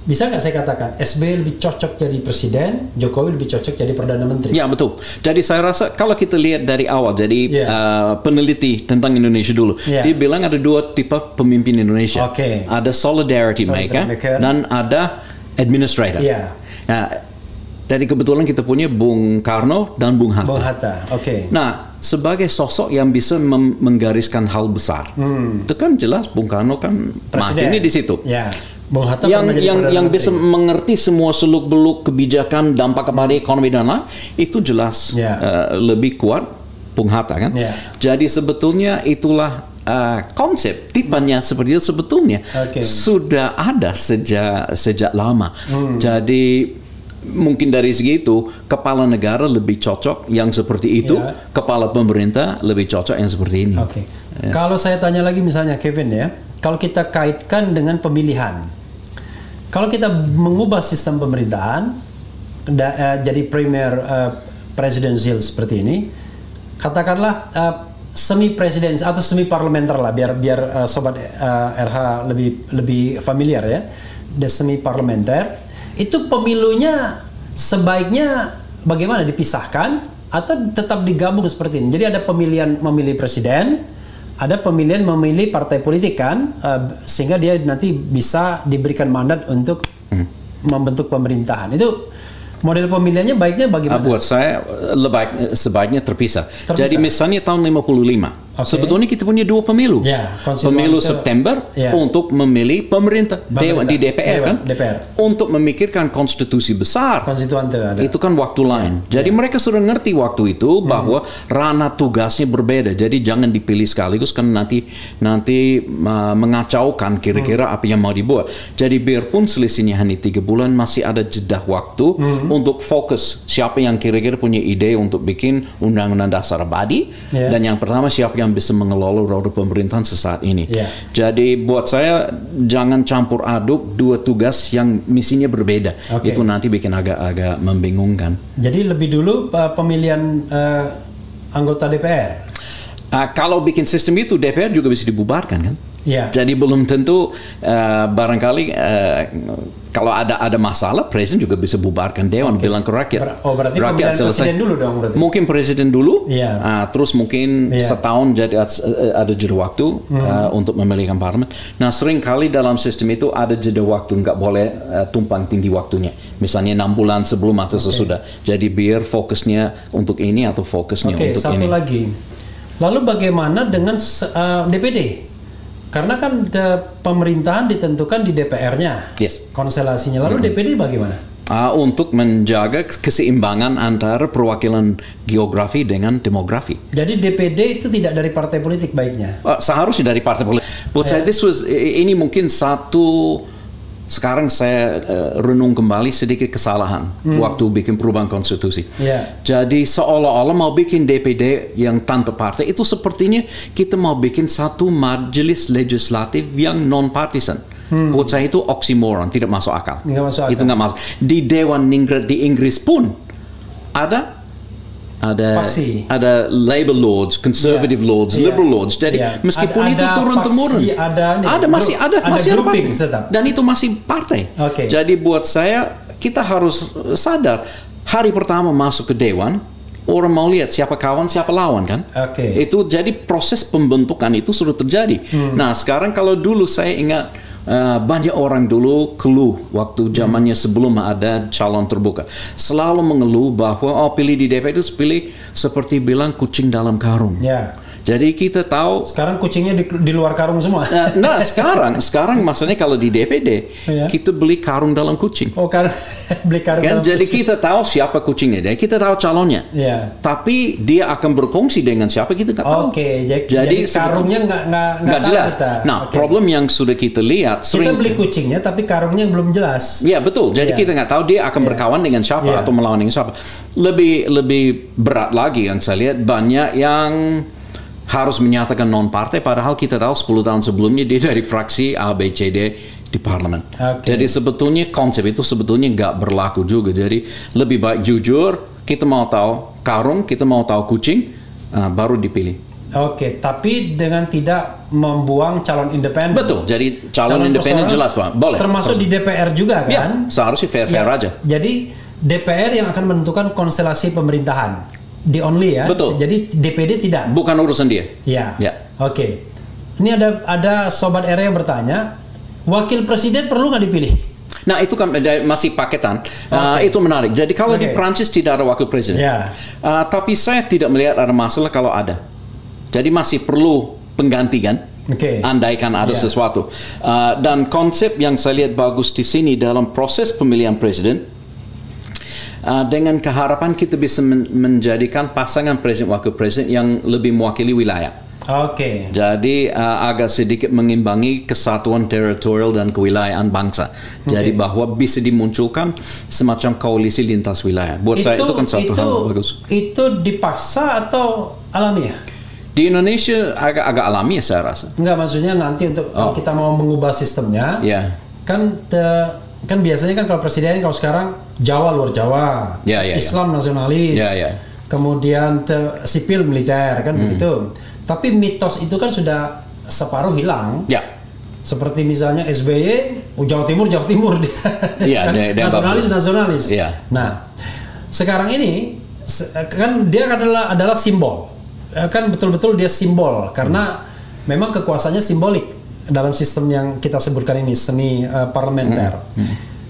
B: Bisa nggak saya katakan SBY lebih cocok jadi presiden, Jokowi lebih cocok jadi perdana menteri?
A: Ya betul. Jadi saya rasa kalau kita lihat dari awal, jadi peneliti tentang Indonesia dulu, dia bilang ada 2 tipe pemimpin Indonesia. Ada solidarity maker dan ada administrator. Nah, dari kebetulan kita punya Bung Karno dan Bung Hatta. Nah, sebagai sosok yang bisa menggariskan hal besar, itu kan jelas Bung Karno kan mahirnya di situ. Bung Hatta yang bisa mengerti semua seluk-beluk kebijakan, dampak kepada ekonomi dan lain, itu jelas lebih kuat Bung Hatta kan. Jadi sebetulnya itulah konsep tipenya seperti itu sebetulnya sudah ada sejak lama. Jadi mungkin dari segi itu kepala negara lebih cocok yang seperti itu, kepala pemerintah lebih cocok yang seperti ini.
B: Kalau saya tanya lagi misalnya Kevin ya, kalau kita kaitkan dengan pemilihan, kalau kita mengubah sistem pemerintahan jadi premier presidensial seperti ini, katakanlah semi presiden atau semi parlementer lah, biar sobat RH lebih familiar ya, the semi parlementer. Itu pemilunya sebaiknya bagaimana, dipisahkan atau tetap digabung seperti ini? Jadi ada pemilihan memilih presiden, ada pemilihan memilih partai politik kan, sehingga dia nanti bisa diberikan mandat untuk membentuk pemerintahan. Itu model pemilihannya baiknya bagaimana?
A: Buat saya sebaiknya terpisah. Jadi misalnya tahun 55, sebetulnya kita punya 2 pemilu. Pemilu September untuk memilih pemerintah di DPR kan, untuk memikirkan konstitusi besar. Itu kan waktu lain. Jadi mereka sudah ngerti waktu itu bahwa ranah tugasnya berbeda. Jadi jangan dipilih sekaligus kan nanti mengacaukan kira-kira apa yang mau dibuat. Jadi biarpun selisihnya hanya 3 bulan, masih ada jeda waktu untuk fokus siapa yang kira-kira punya ide untuk bikin undang-undang dasar abadi, dan yang pertama siapa yang bisa mengelola roda pemerintahan sesaat ini. Jadi buat saya jangan campur aduk 2 tugas yang misinya berbeda. Itu nanti bikin agak membingungkan.
B: Jadi lebih dulu pemilihan anggota DPR.
A: Kalau bikin sistem itu DPR juga bisa dibubarkan kan? Jadi belum tentu barangkali kalau ada masalah presiden juga bisa bubarkan dewan, bilang ke rakyat.
B: Berarti
A: rakyat
B: presiden dulu dong berarti.
A: Mungkin presiden dulu, terus mungkin setahun jadi ada jeda waktu untuk memilihkan parlemen. Nah sering kali dalam sistem itu ada jeda waktu, nggak boleh tumpang tindih waktunya. Misalnya 6 bulan sebelum atau sesudah. Jadi biar fokusnya untuk ini atau fokusnya untuk ini.
B: Satu lagi. Lalu bagaimana dengan DPD? Karena kan pemerintahan ditentukan di DPR-nya, konstelasinya. Lalu DPD bagaimana?
A: Untuk menjaga keseimbangan antara perwakilan geografi dengan demografi.
B: Jadi DPD itu tidak dari partai politik baiknya?
A: Seharusnya dari partai politik. Buat saya ini mungkin satu. Sekarang saya renung kembali sedikit kesalahan waktu bikin perubahan konstitusi. Jadi seolah-olah mau bikin DPD yang tanpa partai, itu sepertinya kita mau bikin satu majelis legislatif yang non-partisan. Buat saya itu oksimoron, tidak masuk akal. Itu nggak masuk. Di Dewan di Inggris pun ada Labour Lords, Conservative Lords, Liberal Lords. Jadi meskipun itu turun-temurun, masih ada partai. Dan itu masih partai. Jadi buat saya kita harus sadar hari pertama masuk ke Dewan, orang mau lihat siapa kawan, siapa lawan kan. Itu jadi proses pembentukan itu sudah terjadi. Nah sekarang kalau dulu saya ingat banyak orang dulu keluh waktu zamannya sebelum ada calon terbuka, selalu mengeluh bahwa pilih di DPR itu pilih seperti bilang kucing dalam karung. Jadi kita tahu
B: Sekarang kucingnya di luar karung semua.
A: nah sekarang maksudnya kalau di DPD
B: Iya.
A: kita beli karung dalam kucing.
B: Oh, beli karung.
A: Kan
B: dalam
A: jadi
B: kucing.
A: kita tahu siapa kucingnya dan kita tahu calonnya.
B: Iya.
A: Tapi dia akan berkongsi dengan siapa kita nggak tahu.
B: Oke, jadi karungnya nggak tahu
A: jelas.
B: kita.
A: Nah,
B: Oke.
A: problem yang sudah kita lihat
B: Kita
A: sering
B: beli kucingnya tapi karungnya belum jelas.
A: ya betul. Jadi
B: Iya.
A: kita nggak tahu dia akan berkawan dengan siapa
B: Iya.
A: atau melawan dengan siapa. Lebih berat lagi yang saya lihat banyak yang harus menyatakan non partai padahal kita tahu 10 tahun sebelumnya dia dari fraksi A B C D di parlemen.
B: Oke.
A: Jadi sebetulnya konsep itu sebetulnya nggak berlaku juga. Jadi lebih baik jujur, kita mau tahu karung, kita mau tahu kucing, baru dipilih.
B: Oke, tapi dengan tidak membuang calon independen.
A: Betul. Jadi calon independen
B: perseorangan
A: jelas Pak. Boleh.
B: Termasuk di DPR juga
A: Ya,
B: kan?
A: seharusnya fair-fair
B: Ya,
A: aja.
B: Jadi DPR yang akan menentukan konstelasi pemerintahan. Di only ya.
A: Betul.
B: Jadi DPD tidak.
A: Bukan urusan dia.
B: Ya.
A: Ya.
B: Oke. Ini ada sobat era yang bertanya, wakil presiden perlu nggak dipilih?
A: Nah itu kan masih paketan.
B: Oke.
A: Itu menarik. Jadi kalau di
B: Oke.
A: Prancis tidak ada wakil presiden.
B: Ya.
A: Tapi saya tidak melihat ada masalah kalau ada. Jadi masih perlu pengganti kan?
B: Oke.
A: Andaikan ada
B: Ya.
A: sesuatu. Dan konsep yang saya lihat bagus di sini dalam proses pemilihan presiden. Dengan keharapan kita bisa menjadikan pasangan presiden wakil presiden yang lebih mewakili wilayah.
B: Oke.
A: Jadi agak sedikit mengimbangi kesatuan teritorial dan kewilayahan bangsa. Jadi bahwa bisa dimunculkan semacam koalisi lintas wilayah. Buat saya itu kan satu hal bagus.
B: Itu dipaksa atau alamiah?
A: Di Indonesia agak alamiah saya rasa.
B: Enggak, maksudnya nanti untuk kalau kita mau mengubah sistemnya,
A: Ya.
B: kan biasanya kan kalau presiden kalau sekarang Jawa luar Jawa,
A: Ya, ya, ya.
B: Islam nasionalis,
A: Ya, ya.
B: kemudian sipil militer kan begitu. Tapi mitos itu kan sudah separuh hilang.
A: Ya.
B: Seperti misalnya SBY, Jawa Timur
A: Iya, dia
B: nasionalis.
A: Iya.
B: Nah, sekarang ini kan dia adalah simbol. Kan betul-betul dia simbol karena memang kekuasaannya simbolik dalam sistem yang kita sebutkan ini semi parlementer.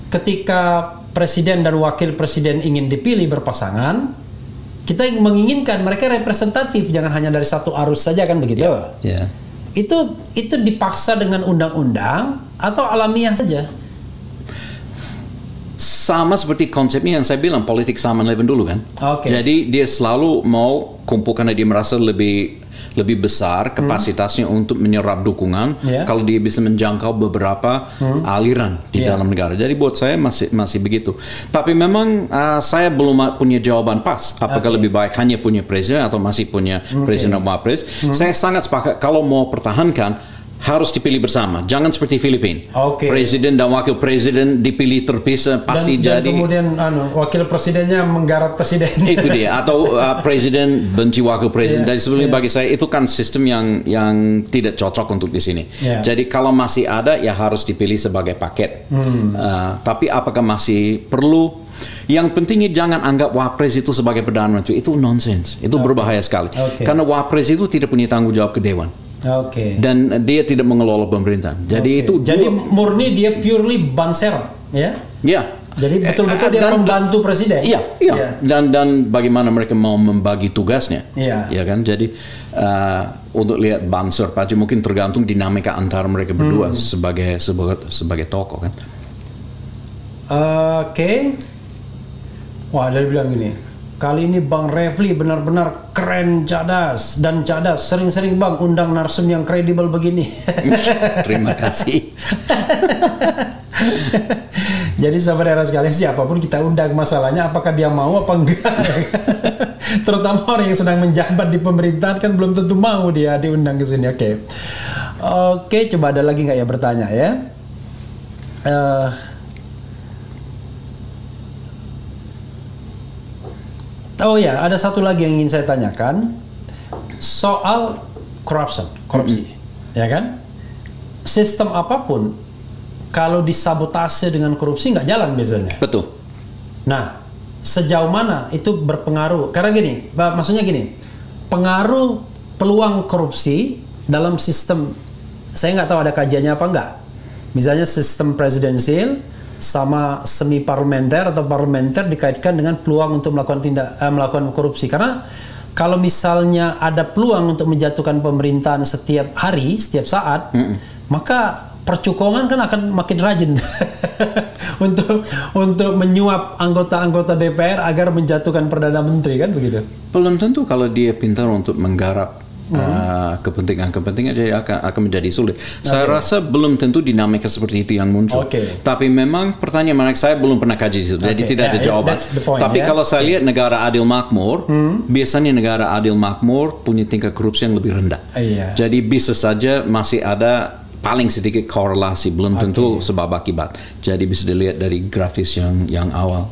B: Ketika presiden dan wakil presiden ingin dipilih berpasangan, kita menginginkan mereka representatif, jangan hanya dari satu arus saja kan begitu.
A: Ya.
B: Itu dipaksa dengan undang-undang atau alamiah saja?
A: Sama seperti konsepnya yang saya bilang politik sama level dulu kan.
B: Oke.
A: Jadi dia selalu mau kumpul karena dia merasa lebih besar kapasitasnya untuk menyerap dukungan
B: Yeah.
A: kalau dia bisa menjangkau beberapa aliran di
B: Yeah.
A: dalam negara. Jadi buat saya masih begitu. Tapi memang saya belum punya jawaban pas. Apakah lebih baik hanya punya presiden atau masih punya presiden dan wapres? Saya sangat sepakat kalau mau pertahankan harus dipilih bersama. Jangan seperti Filipina.
B: Oke.
A: Presiden dan wakil presiden dipilih terpisah pasti
B: dan
A: jadi
B: kemudian wakil presidennya menggarap presiden.
A: itu dia atau presiden benci wakil presiden.
B: Yeah,
A: Dari sebelumnya bagi saya itu kan sistem yang tidak cocok untuk di sini.
B: Yeah.
A: Jadi kalau masih ada ya harus dipilih sebagai paket. Tapi apakah masih perlu? Yang pentingnya jangan anggap wapres itu sebagai perdana menteri. Itu nonsens. Itu berbahaya sekali.
B: Okay.
A: Karena wapres itu tidak punya tanggung jawab ke dewan.
B: Oke.
A: Dan dia tidak mengelola pemerintahan. Jadi itu
B: Jadi murni dia purely ban serap, ya?
A: ya.
B: Jadi betul-betul dia
A: Dan-
B: membantu presiden.
A: Iya.
B: Iya.
A: Dan bagaimana mereka mau membagi tugasnya.
B: Iya.
A: Ya kan. Jadi untuk lihat banser aja mungkin tergantung dinamika antara mereka berdua sebagai tokoh kan.
B: Oke. Wah, dia bilang gini. Kali ini Bang Refli benar-benar keren, cadas sering-sering Bang undang narsum yang kredibel begini.
A: Terima kasih.
B: Jadi saudara sekalian siapapun kita undang, masalahnya apakah dia mau apa enggak. Terutama orang yang sedang menjabat di pemerintahan kan belum tentu mau dia diundang ke sini. Oke, coba ada lagi nggak ya bertanya ya? Oh ya, ada satu lagi yang ingin saya tanyakan soal korupsi, ya kan? Sistem apapun kalau disabotase dengan korupsi nggak jalan biasanya.
A: Betul.
B: Nah, sejauh mana itu berpengaruh? Karena gini, maksudnya gini, pengaruh peluang korupsi dalam sistem, saya nggak tahu ada kajiannya apa nggak. Misalnya sistem presidensial sama semi parlementer atau parlementer dikaitkan dengan peluang untuk melakukan korupsi. Karena kalau misalnya ada peluang untuk menjatuhkan pemerintahan setiap hari, setiap saat, maka percukongan kan akan makin rajin untuk menyuap anggota-anggota DPR agar menjatuhkan perdana menteri, kan begitu?
A: Belum tentu kalau dia pintar untuk menggarap kepentingan-kepentingan, jadi akan menjadi sulit. Saya rasa belum tentu dinamika seperti itu yang muncul. Tapi memang pertanyaan menarik, saya belum pernah kaji itu, jadi tidak ada jawaban. Tapi kalau saya lihat negara adil makmur, biasanya negara adil makmur punya tingkat korupsi yang lebih rendah. Jadi bisa saja masih ada paling sedikit korelasi, belum tentu sebab akibat. Jadi bisa dilihat dari grafis yang awal.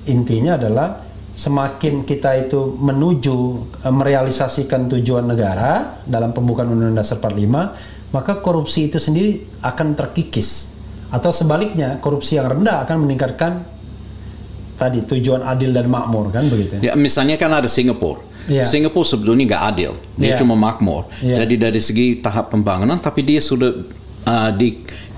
B: Intinya adalah semakin kita itu menuju merealisasikan tujuan negara dalam pembukaan Undang-Undang Dasar 45, maka korupsi itu sendiri akan terkikis. Atau sebaliknya, korupsi yang rendah akan meningkatkan tadi tujuan adil dan makmur, kan begitu?
A: Ya, misalnya kan ada Singapura. Singapura sebetulnya nggak adil, dia cuma makmur. Jadi dari segi tahap pembangunan, tapi dia sudah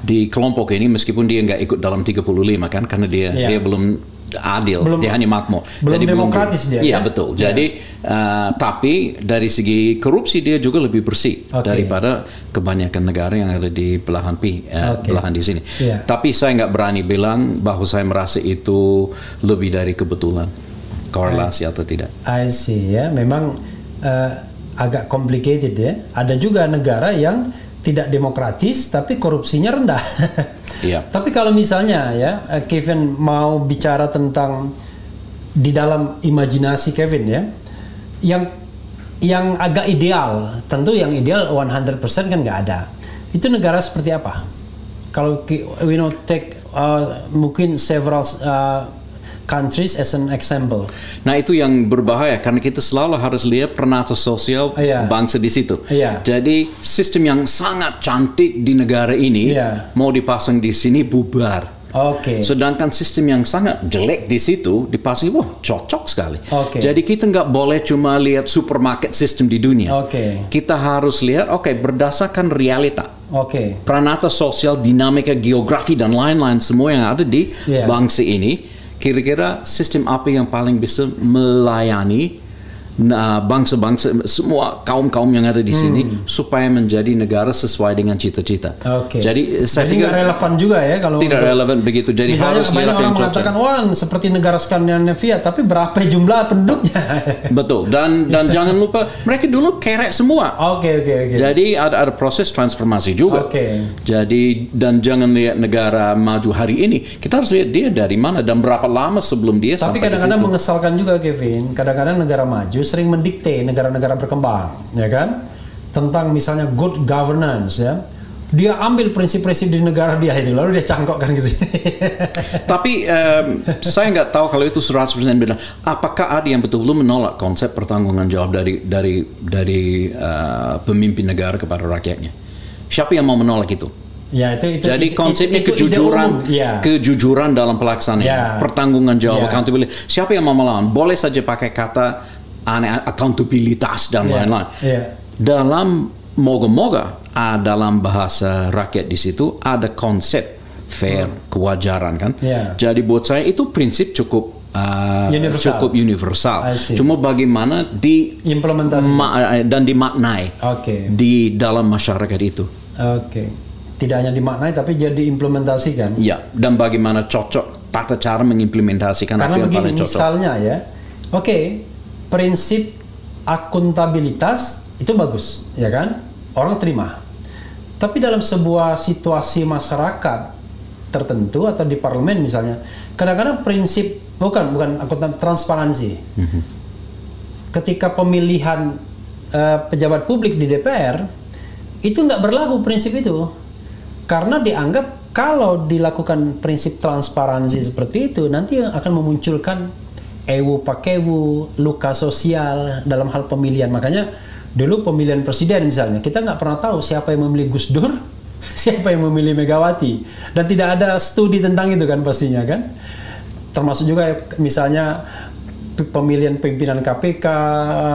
A: di kelompok ini, meskipun dia nggak ikut dalam 35 kan, karena dia belum adil, dia hanya makmur.
B: Belum
A: jadi
B: demokratis dia.
A: Iya, betul. Jadi tapi dari segi korupsi dia juga lebih bersih daripada kebanyakan negara yang ada di belahan belahan di sini. Tapi saya nggak berani bilang bahwa saya merasa itu lebih dari kebetulan, korelasi atau tidak.
B: I see, ya. Memang agak complicated, ya. Ada juga negara yang tidak demokratis tapi korupsinya rendah. Tapi kalau misalnya ya Kevin mau bicara tentang di dalam imajinasi Kevin, ya, yang agak ideal, tentu yang ideal 100% kan nggak ada. Itu negara seperti apa? Kalau we know take mungkin several countries as an example.
A: Nah, itu yang berbahaya karena kita selalu harus lihat peranata sosial bangsa di situ. Jadi sistem yang sangat cantik di negara ini mau dipasang di sini bubar. Sedangkan sistem yang sangat jelek di situ dipasang, wah cocok sekali. Jadi kita nggak boleh cuma lihat supermarket sistem di dunia. Kita harus lihat, berdasarkan realita. Peranata sosial, dinamika geografi dan lain-lain semua yang ada di bangsa ini. Kira-kira sistem apa yang paling bisa melayani bangsa-bangsa, semua kaum-kaum yang ada di sini supaya menjadi negara sesuai dengan cita-cita. Jadi saya pikir
B: relevan juga ya kalau
A: tidak relevan begitu. Jadi
B: misalnya
A: harus
B: banyak orang mengatakan wah seperti negara Skandinavia, tapi berapa jumlah penduduknya?
A: Betul. Dan jangan lupa mereka dulu kerek semua. Jadi ada proses transformasi juga. Jadi dan jangan lihat negara maju hari ini, kita harus lihat dia dari mana dan berapa lama sebelum dia.
B: Tapi kadang-kadang mengesalkan juga Kevin, kadang-kadang negara maju sering mendikte negara-negara berkembang, ya kan, tentang misalnya good governance, ya. Dia ambil prinsip-prinsip di negara dia itu lalu dia cangkokkan ke sini.
A: Tapi saya nggak tahu kalau itu 100% benar. Apakah ada yang betul-betul menolak konsep pertanggungan jawab dari pemimpin negara kepada rakyatnya? Siapa yang mau menolak itu? Jadi konsepnya kejujuran dalam pelaksanaan, pertanggungan jawab, accountability. Siapa yang mau melawan? Boleh saja pakai kata akuntabilitas dan lain-lain. Dalam moga-moga dalam bahasa rakyat di situ ada konsep fair, kewajaran kan. Jadi buat saya itu prinsip cukup universal. Cuma bagaimana diimplementasi dan dimaknai di dalam masyarakat itu.
B: Tidak hanya dimaknai tapi jadi diimplementasikan.
A: Dan bagaimana cocok tata cara mengimplementasikan apa yang paling cocok.
B: Misalnya ya, prinsip akuntabilitas itu bagus, ya kan? Orang terima. Tapi dalam sebuah situasi masyarakat tertentu atau di parlemen misalnya, kadang-kadang prinsip bukan transparansi. Ketika pemilihan pejabat publik di DPR itu nggak berlaku prinsip itu, karena dianggap kalau dilakukan prinsip transparansi seperti itu nanti akan memunculkan ewu pakewu, luka sosial dalam hal pemilihan. Makanya dulu pemilihan presiden misalnya, kita nggak pernah tahu siapa yang memilih Gus Dur, siapa yang memilih Megawati, dan tidak ada studi tentang itu kan pastinya kan. Termasuk juga misalnya pemilihan pimpinan KPK,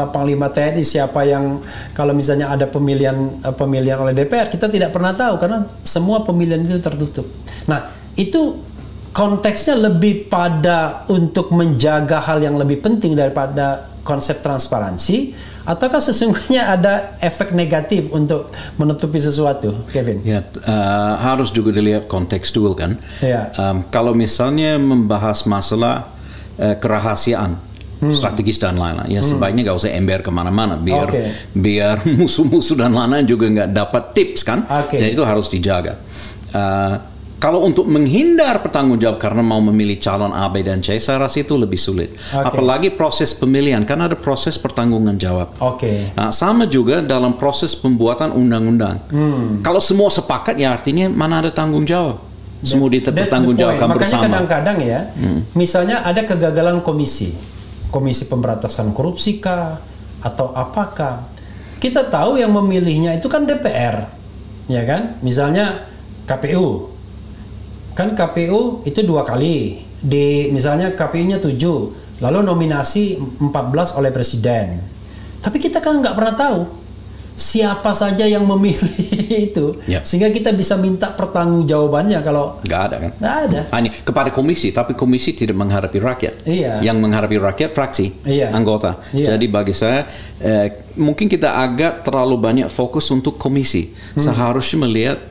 B: Panglima TNI, siapa yang kalau misalnya ada pemilihan oleh DPR, kita tidak pernah tahu karena semua pemilihan itu tertutup. Nah, itu konteksnya lebih pada untuk menjaga hal yang lebih penting daripada konsep transparansi, ataukah sesungguhnya ada efek negatif untuk menutupi sesuatu, Kevin?
A: Ya, harus juga dilihat kontekstual kan.
B: Ya.
A: Kalau misalnya membahas masalah kerahasiaan, strategis dan lain-lain, ya sebaiknya nggak usah ember kemana-mana, biar musuh-musuh dan lain-lain juga nggak dapat tips kan. Jadi itu harus dijaga. Kalau untuk menghindar pertanggungjawab karena mau memilih calon A, B, dan C, saya rasa itu lebih sulit. Apalagi proses pemilihan, kan ada proses pertanggungan jawab. Nah, sama juga dalam proses pembuatan undang-undang. Kalau semua sepakat, ya artinya mana ada tanggung jawab. Semua dipertanggungjawabkan bersama.
B: Makanya kadang-kadang ya, misalnya ada kegagalan komisi pemberantasan korupsi kah, atau apakah. Kita tahu yang memilihnya itu kan DPR, ya kan? Misalnya KPU. Kan KPU itu 2 kali, misalnya KPU-nya 7, lalu nominasi 14 oleh presiden. Tapi kita kan nggak pernah tahu siapa saja yang memilih itu, sehingga kita bisa minta pertanggungjawabannya kalau
A: nggak ada kan?
B: Nggak ada.
A: Hanya kepada komisi, tapi komisi tidak menghadapi rakyat. Yang menghadapi rakyat fraksi, anggota. Jadi bagi saya mungkin kita agak terlalu banyak fokus untuk komisi. Seharusnya melihat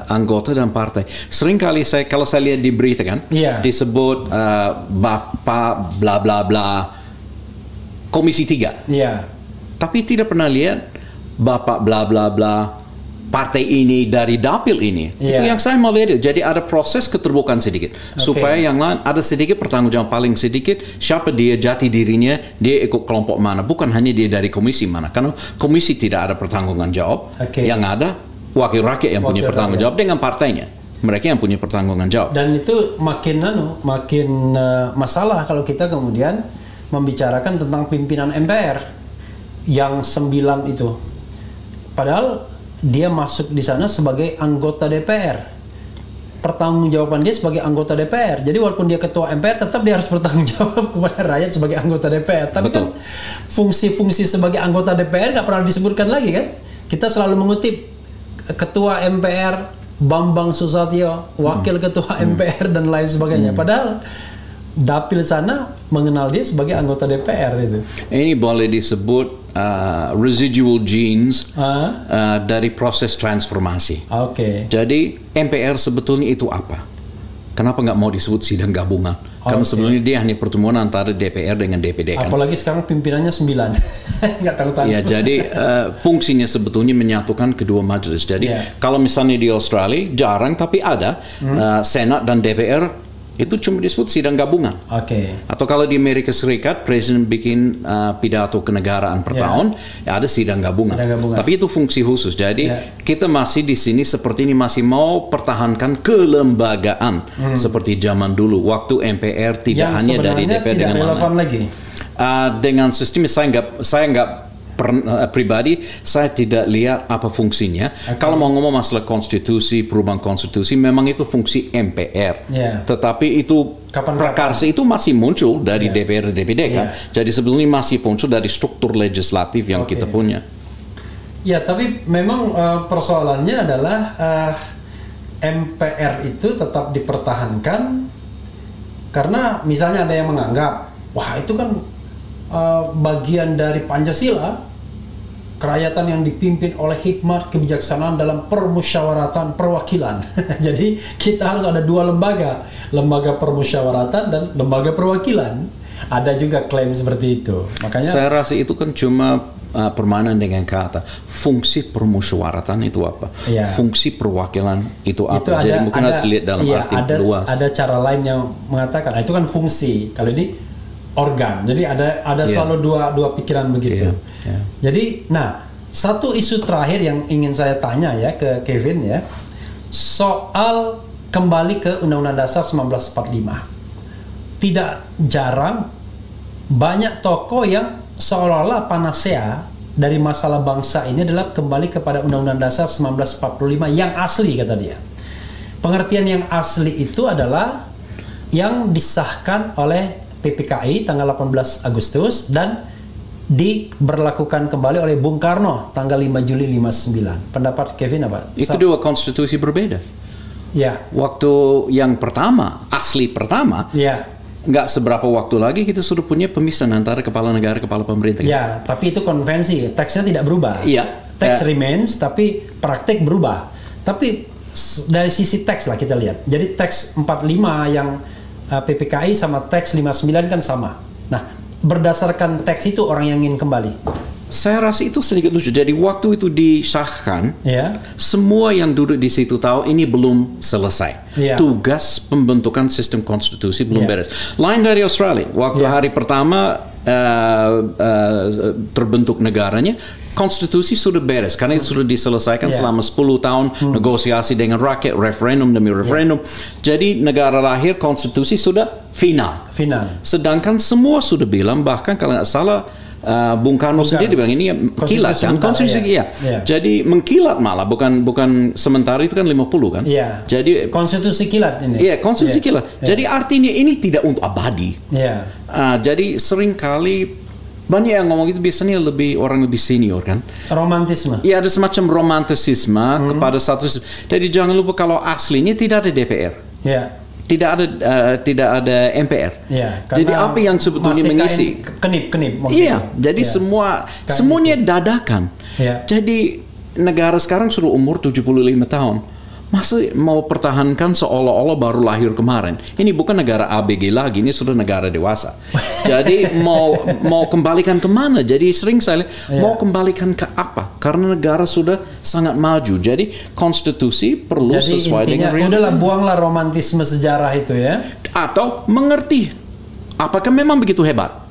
A: anggota dan partai. Seringkali kalau saya lihat di berita kan, disebut Bapak bla bla bla Komisi 3. Tapi tidak pernah lihat Bapak bla bla bla partai ini dari dapil ini. Itu yang saya mau lihat. Jadi ada proses keterbukaan sedikit supaya yang lain ada sedikit pertanggungjawaban, paling sedikit siapa dia, jati dirinya, dia ikut kelompok mana, bukan hanya dia dari komisi mana. Karena komisi tidak ada pertanggungan jawab. Yang ada wakil rakyat yang punya pertanggung jawab dengan partainya. Mereka yang punya pertanggungan jawab.
B: Dan itu makin masalah kalau kita kemudian membicarakan tentang pimpinan MPR yang 9 itu. Padahal dia masuk di sana sebagai anggota DPR. Pertanggungjawaban dia sebagai anggota DPR. Jadi walaupun dia ketua MPR, tetap dia harus bertanggung jawab kepada rakyat sebagai anggota DPR. Tapi kan fungsi-fungsi sebagai anggota DPR nggak pernah disebutkan lagi kan? Kita selalu mengutip Ketua MPR Bambang Susatyo, Wakil Ketua MPR dan lain sebagainya. Padahal dapil sana mengenal dia sebagai anggota DPR itu.
A: Ini boleh disebut residual genes dari proses transformasi. Jadi MPR sebetulnya itu apa? Kenapa nggak mau disebut sidang gabungan? Karena sebelumnya dia hanya pertemuan antara DPR dengan DPD kan.
B: Apalagi sekarang pimpinannya 9. Nggak tahu-tahu.
A: Ya, jadi fungsinya sebetulnya menyatukan kedua majelis. Jadi kalau misalnya di Australia jarang tapi ada Senat dan DPR itu cuma disebut sidang gabungan. Atau kalau di Amerika Serikat presiden bikin pidato kenegaraan per tahun, ya ada sidang gabungan. Tapi itu fungsi khusus. Jadi kita masih di sini seperti ini masih mau pertahankan kelembagaan seperti zaman dulu waktu MPR tidak
B: yang
A: hanya dari DPR dengan
B: relevan lagi.
A: Dengan sistem saya nggak pribadi saya tidak lihat apa fungsinya. Kalau mau ngomong masalah konstitusi, perubahan konstitusi, memang itu fungsi MPR. Tetapi itu prakarsa itu masih muncul dari DPR dan DPD kan. Jadi sebetulnya masih muncul dari struktur legislatif yang kita punya.
B: Ya, tapi memang persoalannya adalah MPR itu tetap dipertahankan karena misalnya ada yang menganggap, wah itu kan bagian dari Pancasila, kerakyatan yang dipimpin oleh hikmat kebijaksanaan dalam permusyawaratan perwakilan. Jadi kita harus ada 2 lembaga, lembaga permusyawaratan dan lembaga perwakilan. Ada juga klaim seperti itu. Makanya
A: saya rasa itu kan cuma permainan dengan kata. Fungsi permusyawaratan itu apa? Fungsi perwakilan itu apa? Itu jadi mungkin harus dilihat dalam arti luas.
B: Ada cara lain yang mengatakan itu kan fungsi. Kalau ini organ. Jadi ada selalu dua pikiran begitu. Jadi, nah, satu isu terakhir yang ingin saya tanya ya ke Kevin ya, soal kembali ke Undang-Undang Dasar 1945. Tidak jarang banyak tokoh yang seolah-olah panacea dari masalah bangsa ini adalah kembali kepada Undang-Undang Dasar 1945 yang asli, kata dia. Pengertian yang asli itu adalah yang disahkan oleh PPKI tanggal 18 Agustus dan diberlakukan kembali oleh Bung Karno tanggal 5 Juli 59. Pendapat Kevin apa?
A: Itu 2 konstitusi berbeda. Waktu yang pertama, asli pertama, nggak seberapa waktu lagi kita sudah punya pemisahan antara kepala negara, kepala pemerintah.
B: Ya, tapi itu konvensi, teksnya tidak berubah.
A: Iya.
B: Teks remains, tapi praktik berubah. Tapi dari sisi teks lah kita lihat. Jadi teks 45 yang PPKI sama teks 59 kan sama. Nah, berdasarkan teks itu orang yang ingin kembali.
A: Saya rasa itu sedikit lucu. Jadi waktu itu disahkan, semua yang duduk di situ tahu ini belum selesai. Tugas pembentukan sistem konstitusi belum beres. Lain dari Australia, waktu hari pertama terbentuk negaranya, konstitusi sudah beres karena itu sudah diselesaikan selama 10 tahun negosiasi dengan rakyat, referendum demi referendum. Jadi negara lahir konstitusi sudah final. Sedangkan semua sudah bilang, bahkan kalau nggak salah Bung Karno sendiri bilang ini kilat kan, konstitusi jadi mengkilat malah, bukan sementara itu kan 50 kan. Jadi konstitusi kilat ini. Iya, konstitusi kilat. Jadi artinya ini tidak untuk abadi. Jadi seringkali banyak yang ngomong itu biasanya orang lebih senior kan. Romantisme. Iya, ada semacam romantisisme kepada satu. Jadi jangan lupa kalau aslinya tidak ada DPR. Tidak ada MPR. Jadi apa yang sebetulnya mengisi? Kenip. Iya, jadi semuanya dadakan. Jadi negara sekarang sudah umur 75 tahun. Masa mau pertahankan seolah-olah baru lahir kemarin? Ini bukan negara ABG lagi, ini sudah negara dewasa. Jadi mau kembalikan kemana? Jadi sering saya mau kembalikan ke apa? Karena negara sudah sangat maju. Jadi konstitusi perlu sesuai dengan realitas. Udahlah, buanglah romantisme sejarah itu ya. Atau mengerti apakah memang begitu hebat?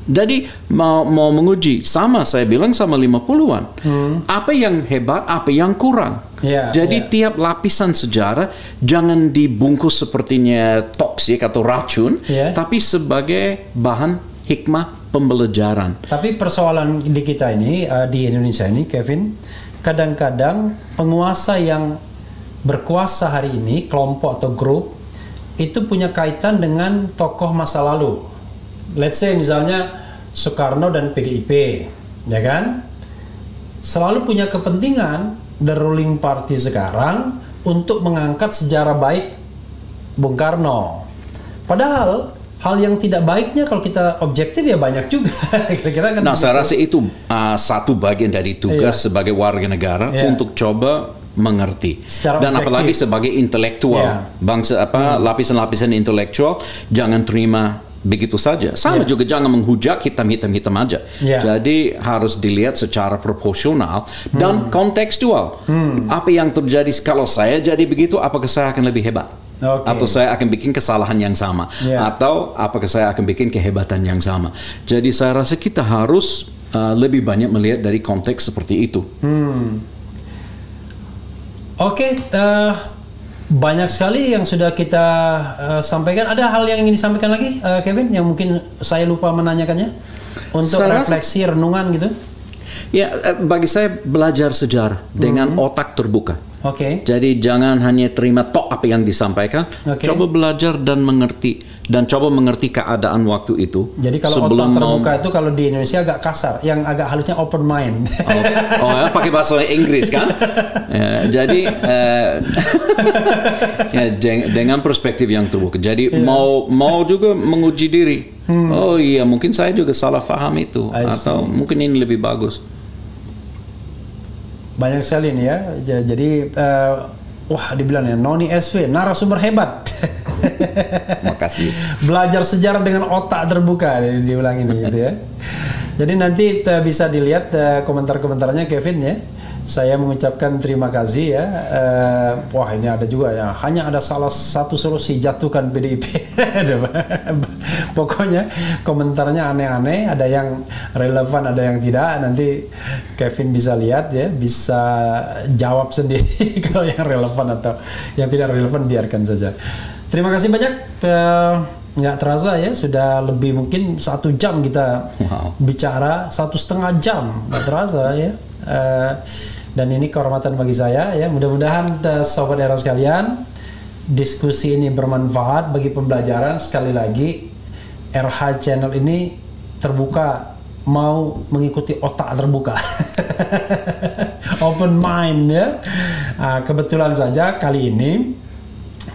A: Jadi mau menguji, sama saya bilang sama 50-an. Apa yang hebat, apa yang kurang. Jadi tiap lapisan sejarah jangan dibungkus sepertinya toksik atau racun, tapi sebagai bahan hikmah pembelajaran. Tapi persoalan di kita ini, di Indonesia ini, Kevin, kadang-kadang penguasa yang berkuasa hari ini, kelompok atau grup, itu punya kaitan dengan tokoh masa lalu. Let's say misalnya Soekarno dan PDIP, ya kan? Selalu punya kepentingan the ruling party sekarang untuk mengangkat sejarah baik Bung Karno. Padahal hal yang tidak baiknya kalau kita objektif ya banyak juga. Kira-kira kan. Nah, saya rasa itu satu bagian dari tugas sebagai warga negara untuk coba mengerti. Dan apalagi sebagai intelektual, bangsa lapisan-lapisan intelektual jangan terima begitu saja. Sama juga jangan menghujat hitam aja. Jadi harus dilihat secara proporsional dan kontekstual. Apa yang terjadi kalau saya jadi begitu, apakah saya akan lebih hebat? Atau saya akan bikin kesalahan yang sama? Atau apakah saya akan bikin kehebatan yang sama? Jadi saya rasa kita harus lebih banyak melihat dari konteks seperti itu. Banyak sekali yang sudah kita sampaikan. Ada hal yang ingin disampaikan lagi, Kevin, yang mungkin saya lupa menanyakannya untuk refleksi, renungan gitu? Ya, bagi saya belajar sejarah dengan otak terbuka. Jadi jangan hanya terima tok apa yang disampaikan. Coba belajar dan mengerti, dan coba mengerti keadaan waktu itu. Jadi kalau otak terbuka itu kalau di Indonesia agak kasar, yang agak halusnya open mind. Pakai bahasa Inggris kan? Jadi dengan perspektif yang terbuka. Jadi mau juga menguji diri. Oh iya, mungkin saya juga salah paham itu, atau mungkin ini lebih bagus. Banyak sekali nih ya. Jadi wah, dibilang ya, Noni SW narasumber hebat. Makasih. Belajar sejarah dengan otak terbuka, diulang ini gitu ya. Jadi nanti bisa dilihat komentar-komentarnya Kevin ya. Saya mengucapkan terima kasih ya. Wah, ini ada juga ya. Hanya ada salah satu solusi, jatuhkan PDIP. Pokoknya komentarnya aneh-aneh. Ada yang relevan, ada yang tidak. Nanti Kevin bisa lihat ya, bisa jawab sendiri kalau yang relevan, atau yang tidak relevan biarkan saja. Terima kasih banyak. Nggak terasa ya, sudah lebih mungkin 1 jam kita bicara, 1,5 jam, nggak terasa ya. Dan ini kehormatan bagi saya ya. Mudah-mudahan sobat era sekalian, diskusi ini bermanfaat bagi pembelajaran. Sekali lagi, RH Channel ini terbuka, mau mengikuti otak terbuka. Open mind ya. Kebetulan saja kali ini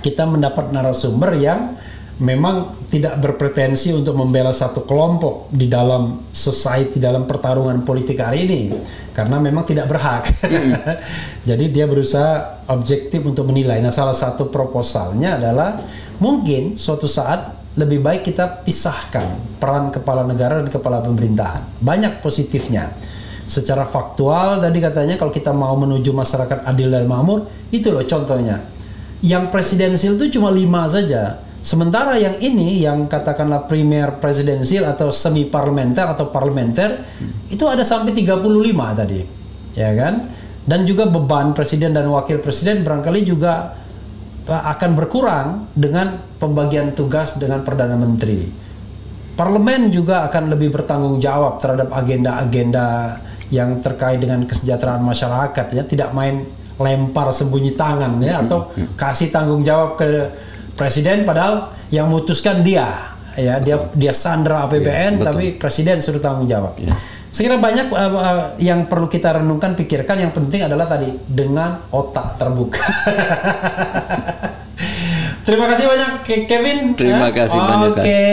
A: kita mendapat narasumber yang
B: memang tidak berpretensi untuk membela satu kelompok di dalam society, dalam pertarungan politik hari ini, karena memang tidak berhak. Jadi dia berusaha objektif untuk menilai. Nah, salah satu proposalnya adalah mungkin suatu saat lebih baik kita pisahkan peran kepala negara dan kepala pemerintahan. Banyak positifnya. Secara faktual tadi katanya kalau kita mau menuju masyarakat adil dan makmur, itu loh contohnya. Yang presidensial itu cuma 5 saja. Sementara yang ini, yang katakanlah primer presidensial atau semi parlementer atau parlementer, itu ada sampai 35 tadi, ya kan? Dan juga beban presiden dan wakil presiden barangkali juga akan berkurang dengan pembagian tugas dengan perdana menteri. Parlemen juga akan lebih bertanggung jawab terhadap agenda-agenda yang terkait dengan kesejahteraan masyarakat, ya, tidak main lempar sembunyi tangan, ya, atau kasih tanggung jawab ke presiden padahal yang memutuskan dia, ya, dia sandra APBN, tapi presiden suruh tanggung jawab. Sekira banyak yang perlu kita renungkan, pikirkan. Yang penting adalah tadi dengan otak terbuka. Terima kasih banyak Kevin.
A: Terima kasih banyak.
B: Oke,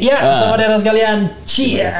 B: ya, saudara sekalian, cia.